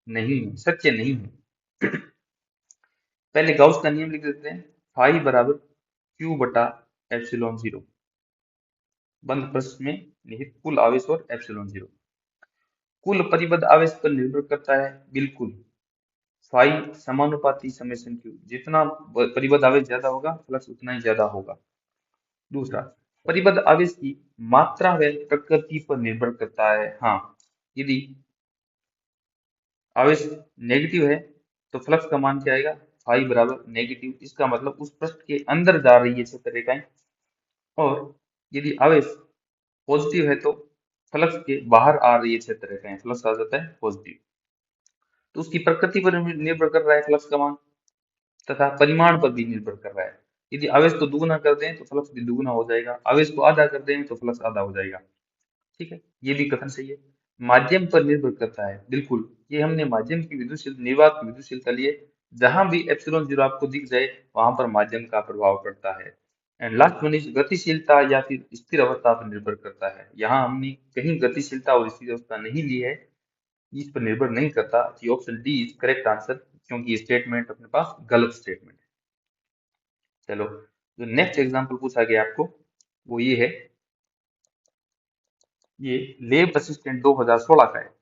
नहीं है। सत्य नहीं है। पहले गाउस का नियम लिख देते हैं। फाई बराबर क्यू बटा एप्सिलॉन जीरो। बंद प्रश्न में निहित कुल आवेश और एप्सिलॉन जीरो। कुल परिबद्ध आवेश पर निर्भर करता है। बिल्कुल। फाई समानुपाती समेशन क्यू। जितना परिबद्ध आवेश ज्यादा होगा फ्लक्स उतना ही ज्यादा होगा। दूसरा, परिबद्ध आवेश की मात्रा व प्रकृति पर निर्भर करता है। हाँ, यदि आवेश नेगेटिव है तो फ्लक्स का मान क्या आएगा? फाई बराबर नेगेटिव। इसका मतलब उस पृष्ठ के अंदर जा रही है क्षेत्र रेखाएं। और यदि आवेश पॉजिटिव है तो फ्लक्स के बाहर आ रही है क्षेत्र रेखाएं। फ्लक्स आ जाता है पॉजिटिव। तो उसकी प्रकृति पर निर्भर कर रहा है फ्लक्स का मान, तथा परिमाण पर भी निर्भर कर रहा है। यदि आवेश को दुगुना कर दें तो फ्लक्स भी दुगुना हो जाएगा। आवेश को आधा कर दें तो फ्लक्स आधा हो जाएगा। ठीक है, ये भी कथन सही है। माध्यम पर निर्भर करता है। बिल्कुल, ये हमने माध्यम की विद्युतशील निर्वात की विद्युतशीलता लिए। जहां भी एप्सिलॉन जीरो आपको दिख जाए वहां पर माध्यम का प्रभाव पड़ता है। एंड लास्ट वन इज गतिशीलता या फिर स्थिर अवस्था पर निर्भर करता है। यहाँ हमने कहीं गतिशीलता और स्थिर अवस्था नहीं ली है, इस पर निर्भर नहीं करता। कि option D is correct answer, क्योंकि ये स्टेटमेंट अपने पास गलत स्टेटमेंट है। चलो, जो नेक्स्ट एग्जांपल पूछा गया आपको वो ये है। ये लेब असिस्टेंट 2016 का है।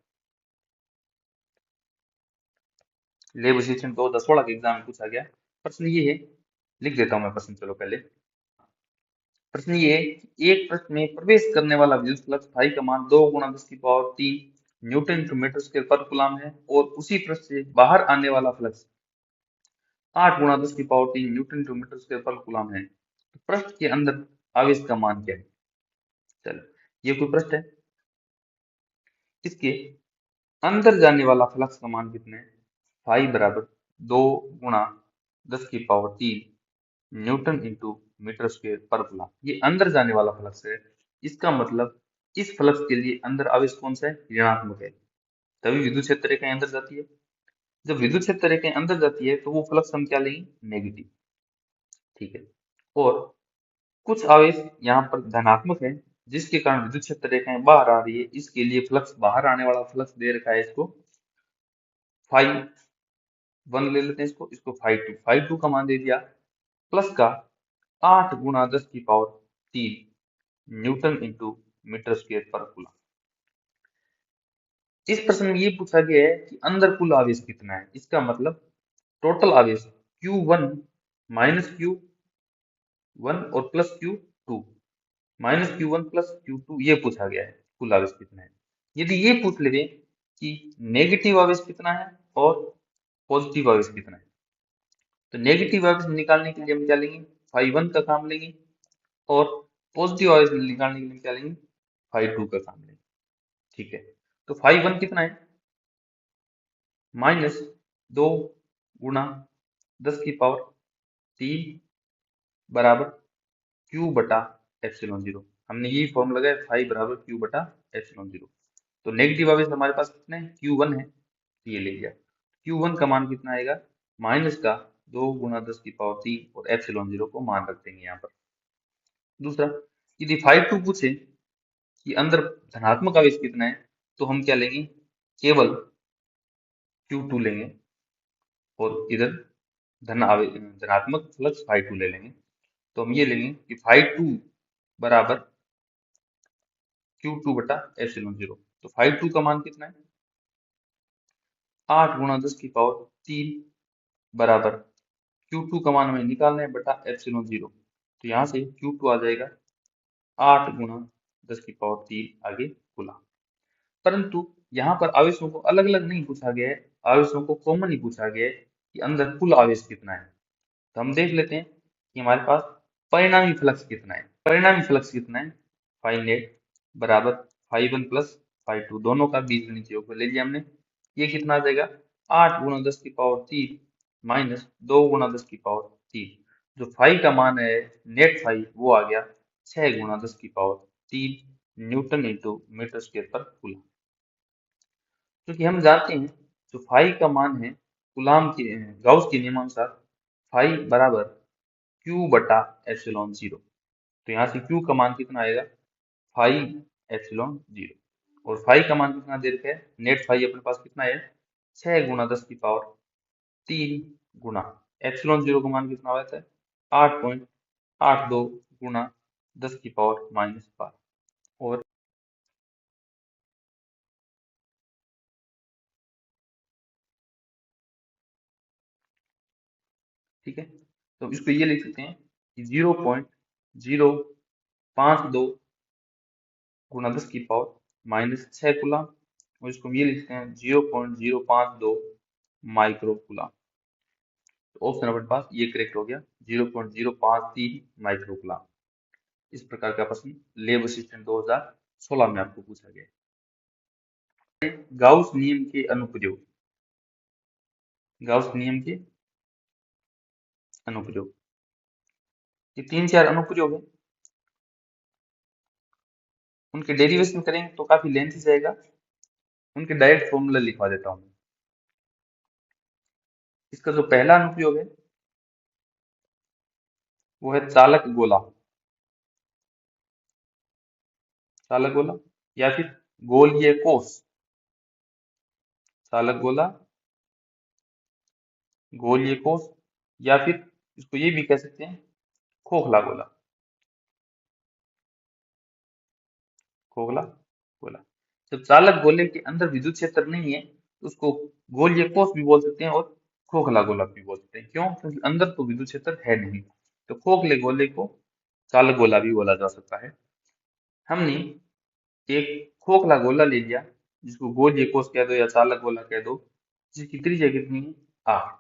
लेब असिस्टेंट 2016 के एग्जाम में पूछा गया। प्रश्न ये है, लिख देता हूं मैं प्रश्न। चलो पहले प्रश्न ये है कि एक पृष्ठ में प्रवेश करने वाला विद्युत फ्लक्स फाई का मान 2 गुणा 10 की power 3 newton to metre square पर कूलम है, और उसी पृष्ठ से बाहर आने वाला फ्लक्स 8 गुणा 10 की power 3 newton to metre square पर कूलम है। तो पृष्ठ के अंदर आवेश का मान क्या है? चलो, ये कोई पृष्ठ है, इसके अंदर जाने वाला फ्लक्स का मान कितना है? फाई बराबर 2 गुणा 10 की power 3 newton into metre square पर कूलम। ये अंदर जाने वाला फ्लक्स है। इसका मतलब इस फ्लक्स के लिए अंदर आवेश कौन सा है? ऋणात्मक है। तभी विद्युत क्षेत्र रेखाएं अंदर जाती है। जब विद्युत क्षेत्र रेखाएं अंदर जाती है तो वो फ्लक्स हम क्या लेंगे? नेगेटिव। ठीक है। और कुछ आवेश यहाँ पर धनात्मक है, जिसके कारण विद्युत क्षेत्र रेखाएं बाहर आ रही है। इसके लिए फ्लक्स, बाहर आने वाला फ्लक्स दे रखा है इसको फाई वन ले लेते हैं। इसको फाई टू का मान दे दिया, प्लस का 8 गुणा 10 की power 3 newton into metre square पर कूलम। इस प्रश्न में ये पूछा गया है कि अंदर कुल आवेश कितना है। इसका मतलब टोटल आवेश Q1 माइनस Q1 और plus Q2 minus Q1 plus Q2, ये पूछा गया है कुल आवेश कितना है। यदि ये पूछ ले कि नेगेटिव आवेश कितना है और पॉजिटिव आवेश कितना है, तो नेगेटिव आवेश निकालने के लिए हम क्या लेंगे? फाई वन का काम लेंगे। और पॉजिटिव आवेश निकालने के लिए क्या लेंगे? फाई टू का काम लेंगे। ठीक है, तो फाई वन कितना है? माइनस 2 गुणा 10 की पावर 3 बराबर क्यू बटा एप्सिलॉन जीरो। हमने यही फॉर्मूला लगाया, फाई बराबर क्यू बटा एप्सिलॉन जीरो। तो नेगेटिव आवेश हमारे पास कितने हैं? Q1 है, तो ये ले लिया। Q1 का मान कितना आएगा, माइनस का 2 × 10⁻³ और ε0 को मान रख देंगे यहाँ पर। दूसरा, यदि φ2 पूछे कि अंदर धनात्मक आवेश कितना है, तो हम क्या लेंगे, केवल Q2 लेंगे और इधर धनात्मक फ्लक्स φ2 ले लेंगे। तो हम ये लेंगे कि φ2 बराबर Q2 बटा ε0। तो φ2 का मान कितना है, 8 × 10⁻³ बराबर Q2 का मान हमें निकालना है बटा ε0। तो यहाँ से Q2 आ जाएगा 8 × 10⁻³ आगे गुना। परंतु यहाँ पर आवेशों को अलग अलग नहीं पूछा गया है, आवेशों को कॉमन ही पूछा गया है कि अंदर कुल आवेश कितना है। तो हम देख लेते हैं कि हमारे पास परिणामी फ्लक्स कितना है। परिणामी फ्लक्स कितना है, फाइ नेट बराबर φ1 प्लस φ2, दोनों का बीजगणित योग ले लिया हमने। ये कितना आ जाएगा, 8 × 10⁻³ माइनस 2 × 10⁻³। जो फाइ का मान है, नेट फाइ, वो आ गया 6 × 10⁻³ न्यूटन इंटू मीटर स्क्वायर पर कूलम। क्योंकि हम जानते हैं जो फाइ का मान है कूलाम के गाउस के नियमानुसार फाइ बराबर Q बटा ε0। तो यहाँ से Q का मान कितना आएगा, फाइ ε0। और फाइ का मान कितना दे रखा है, नेट फाइ अपने पास कितना है, 6 × 10⁻³ गुना ε0 का मान कितना आता है, 8.82 गुना 10⁻⁻12। और ठीक है, तो इसको ये लिख सकते हैं कि 0.052 गुना 10⁻⁻6 कूलम। और इसको हम ये लिखते हैं 0.052 माइक्रो कूलम। तो ऑप्शन अपने पास ये करेक्ट हो गया, 0.053 माइक्रो कूलम। इस प्रकार का प्रश्न लेब असिस्टेंट 2016 में आपको पूछा गया। गाउस नियम के अनुप्रयोग। गाउस नियम के अनुप्रयोग, ये 3-4 अनुप्रयोग है, उनके डेरिवेशन करेंगे तो काफी लेंथी जाएगा, उनके डायरेक्ट फॉर्मूला लिखवा देता हूँ। इसका जो पहला अनुप्रयोग है वो है चालक गोला। चालक गोला या फिर गोलीय कोष। चालक गोला, गोलीय कोष, या फिर इसको ये भी कह सकते हैं खोखला गोला। खोखला गोला। जब चालक गोले के अंदर विद्युत क्षेत्र नहीं है तो उसको गोलीय कोष भी बोल सकते हैं और खोखला गोला भी बोल सकते हैं। क्यों? क्योंकि अंदर तो विद्युत क्षेत्र है नहीं, तो खोखले गोले को चालक गोला भी बोला जा सकता है। हमने एक खोखला गोला ले लिया जिसको गोलीय कोष कह दो या चालक गोला कह दो, जिसकी त्रिज्या कितनी है, 8।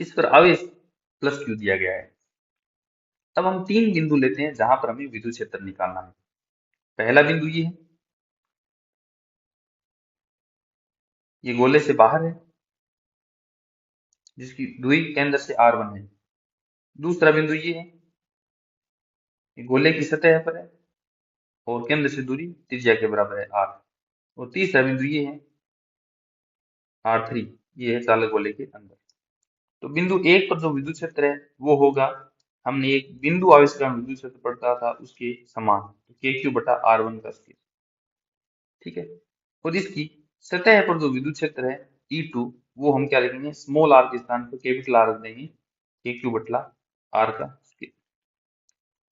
इस पर आवेश प्लस Q दिया गया है। तब हम 3 बिंदु लेते हैं जहां पर हमें विद्युत क्षेत्र निकालना है। पहला बिंदु ये है, ये गोले से बाहर है जिसकी दूरी केंद्र से R1 है। दूसरा बिंदु ये है, ये गोले की सतह पर है और केंद्र से दूरी त्रिज्या के बराबर है R। और तीसरा बिंदु ये है R3, ये है चालक गोले के अंदर। तो बिंदु 1 पर जो विद्युत क्षेत्र है वो होगा, हमने एक बिंदु आवेश का विद्युत क्षेत्र पढ़ा था उसके समान, तो KQ बटा R1 का स्क्वायर। ठीक है, और इसकी सतह पर जो विद्युत क्षेत्र है E2, वो हम क्या लिखेंगे, स्मॉल r के स्थान पर कैपिटल R रख देंगे, KQ बटला R का स्क्वायर।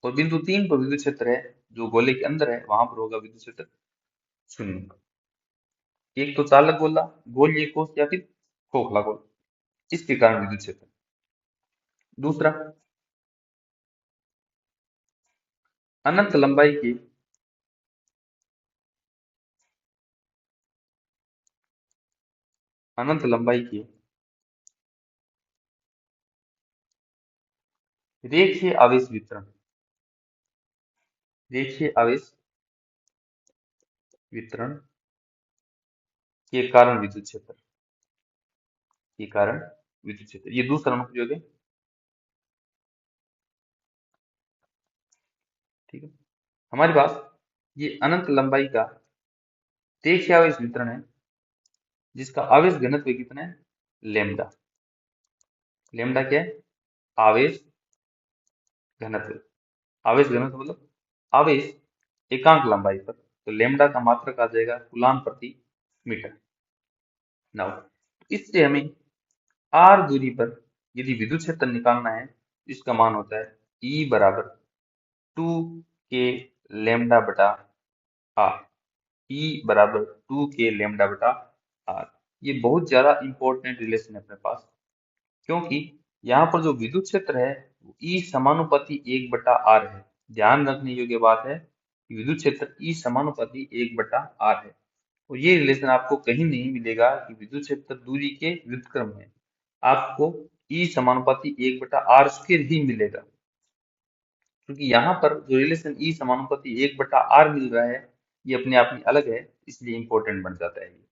और बिंदु 3 पर विद्युत क्षेत्र है जो गोले के अंदर है, वहां पर होगा विद्युत क्षेत्र 0। एक तो चालक गोला, गोलीय कोष या फिर खोखला गोला, इसके कारण विद्युत क्षेत्र। दूसरा, अनंत लंबाई के अनंत लंबाई के रेखीय आवेश वितरण, रेखीय आवेश वितरण के कारण विद्युत क्षेत्र, के कारण विद्युत क्षेत्र, ये दूसरा अनुप्रयोग है। ठीक है, हमारे पास ये अनंत लंबाई का रेखीय आवेश वितरण है जिसका आवेश घनत्व कितना है, लेमडा। लेमडा क्या है? आवेश घनत्व। आवेश घनत्व मतलब आवेश एकांक लंबाई पर, तो लेमडा का मात्रक आ जाएगा कूलाम प्रति मीटर। नाउ इससे हमें आर दूरी पर यदि विद्युत क्षेत्र निकालना है तो इसका मान होता है E बराबर 2k लेमडा बटा आर। E बराबर 2k लेमडा बटा आर। ये बहुत ज्यादा इंपॉर्टेंट रिलेशन है अपने पास, क्योंकि यहाँ पर जो विद्युत क्षेत्र है वो E समानुपाती 1/r है। ध्यान रखने योग्य बात है कि विद्युत क्षेत्र E समानुपाती 1/r है, और ये रिलेशन आपको कहीं नहीं मिलेगा कि विद्युत क्षेत्र दूरी के व्युत्क्रम है। आपको E समानुपाती 1/r² ही मिलेगा, क्योंकि यहाँ पर जो रिलेशन E समानुपाती 1/r मिल रहा है ये अपने आप में अलग है, इसलिए इंपॉर्टेंट बन जाता है ये।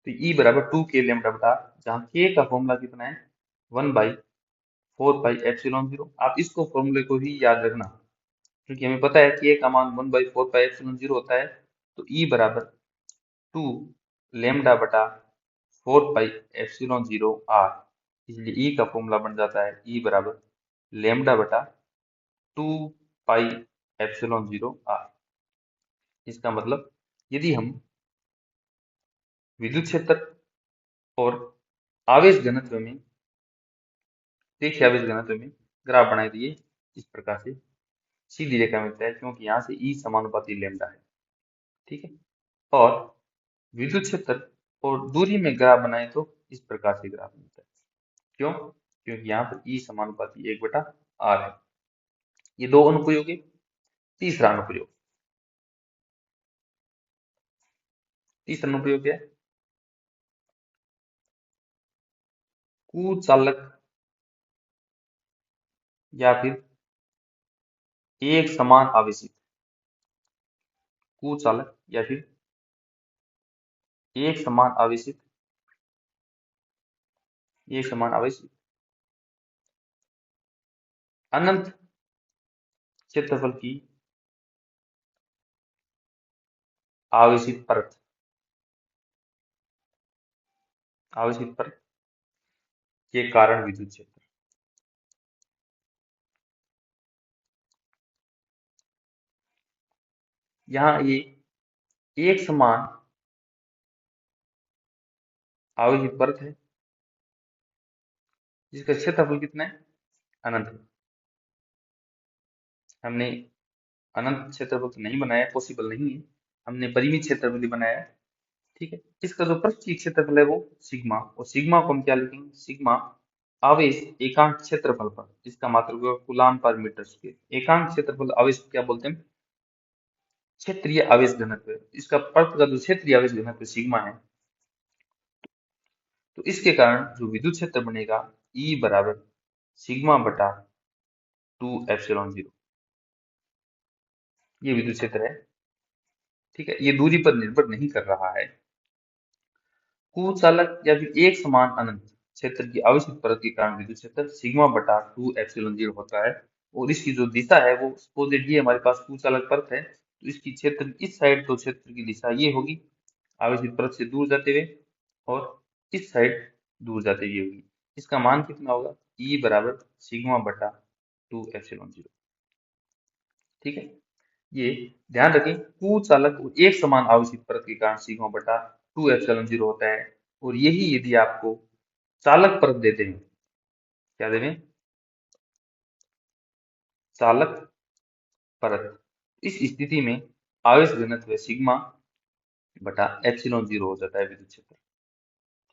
तो E बराबर 2k लेमडा बटा, जहाँ k का फॉर्मूला कितना है 1/4πε0। आप इसको फॉर्मूले को ही याद रखना, क्योंकि हमें पता है कि k का मान 1/4πε0 होता है। तो E बराबर 2 लेमडा बटा 4πε0r, इसलिए E का फॉर्मूला बन जाता है E बराबर लेमडा बटा 2πε0r। इसका मतलब यदि हम विद्युत क्षेत्र और आवेश घनत्व में, देखिए आवेश घनत्व में ग्राफ बनाए दिए इस प्रकार से सीधी रेखा मिलता है, क्योंकि यहाँ से E समानुपाती लेमडा है, ठीक है। और विद्युत क्षेत्र और दूरी में ग्राफ बनाए तो इस प्रकार से ग्राफ मिलता है। क्यों? क्योंकि यहाँ पर E समानुपाती 1/r है। ये दो अनुप्रयोग है। तीसरा अनुप्रयोग, तीसरा अनुप्रयोग क्या है? कुचालक या फिर एक समान आवेशित, कुचालक या फिर एक समान आवेशित, एक समान आवेशित अनंत क्षेत्रफल की आवेशित परत, आवेशित परत के कारण विद्युत क्षेत्र। यहाँ ये एक समान आवेशित परत है जिसका क्षेत्रफल कितना है? अनंत है। हमने अनंत क्षेत्रफल तो नहीं बनाया, पॉसिबल नहीं है, हमने परिमित क्षेत्रफल ही बनाया है, ठीक है। इसका जो प्रत्येक क्षेत्रफल है वो सिग्मा, और सिग्मा को हम क्या लिखेंगे? सिग्मा आवेश एकांक क्षेत्रफल पर, इसका मात्रक होगा कूलाम पर मीटर स्क्वायर। एकांक क्षेत्रफल आवेश को क्या बोलते हैं? क्षेत्रीय आवेश घनत्व। इसका परत का जो क्षेत्रीय आवेश घनत्व सिग्मा है, तो इसके कारण जो विद्युत क्षेत्र बनेगा E बराबर सिग्मा बटा 2ε0। ये विद्युत क्षेत्र है, ठीक है। ये दूरी पर निर्भर नहीं कर रहा है। कुचालक या फिर एक समान अनंत क्षेत्र की आवेशित परत के कारण विद्युत क्षेत्र सिग्मा बटा 2ε0 होता है, और इसकी जो दिशा है वो सपोजिट ये हमारे पास कुचालक परत है, तो इसकी क्षेत्र इस साइड तो क्षेत्र की दिशा ये होगी आवेशित परत से दूर जाते हुए, और इस साइड दूर जाते हुए होगी। इसका मान कितना होगा? E बराबर सिग्मा बटा 2ε0, ठीक है। ये ध्यान रखें, कुचालक और एक समान आवेशित परत के कारण सिग्मा बटा 2ε0 होता है, और यही यदि आपको चालक परत देते हैं, क्या देते हैं? चालक परत, इस स्थिति में आवेश घनत्व सिग्मा बटा ε0 हो जाता है विद्युत क्षेत्र,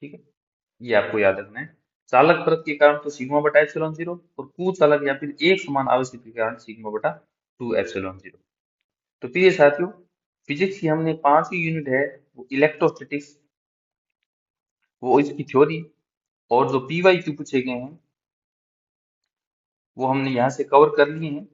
ठीक है। ये आपको याद रखना है। चालक परत के कारण तो सिग्मा बटा ε0, और कुचालक या फिर एक समान आवेशित के कारण सिग्मा बटा 2ε0। तो प्रिय साथियों, फिजिक्स की हमने 5वीं यूनिट है वो इलेक्ट्रोस्टैटिक्स, वो इसकी थ्योरी और जो PYQ पूछे गए हैं वो हमने यहाँ से कवर कर लिए हैं।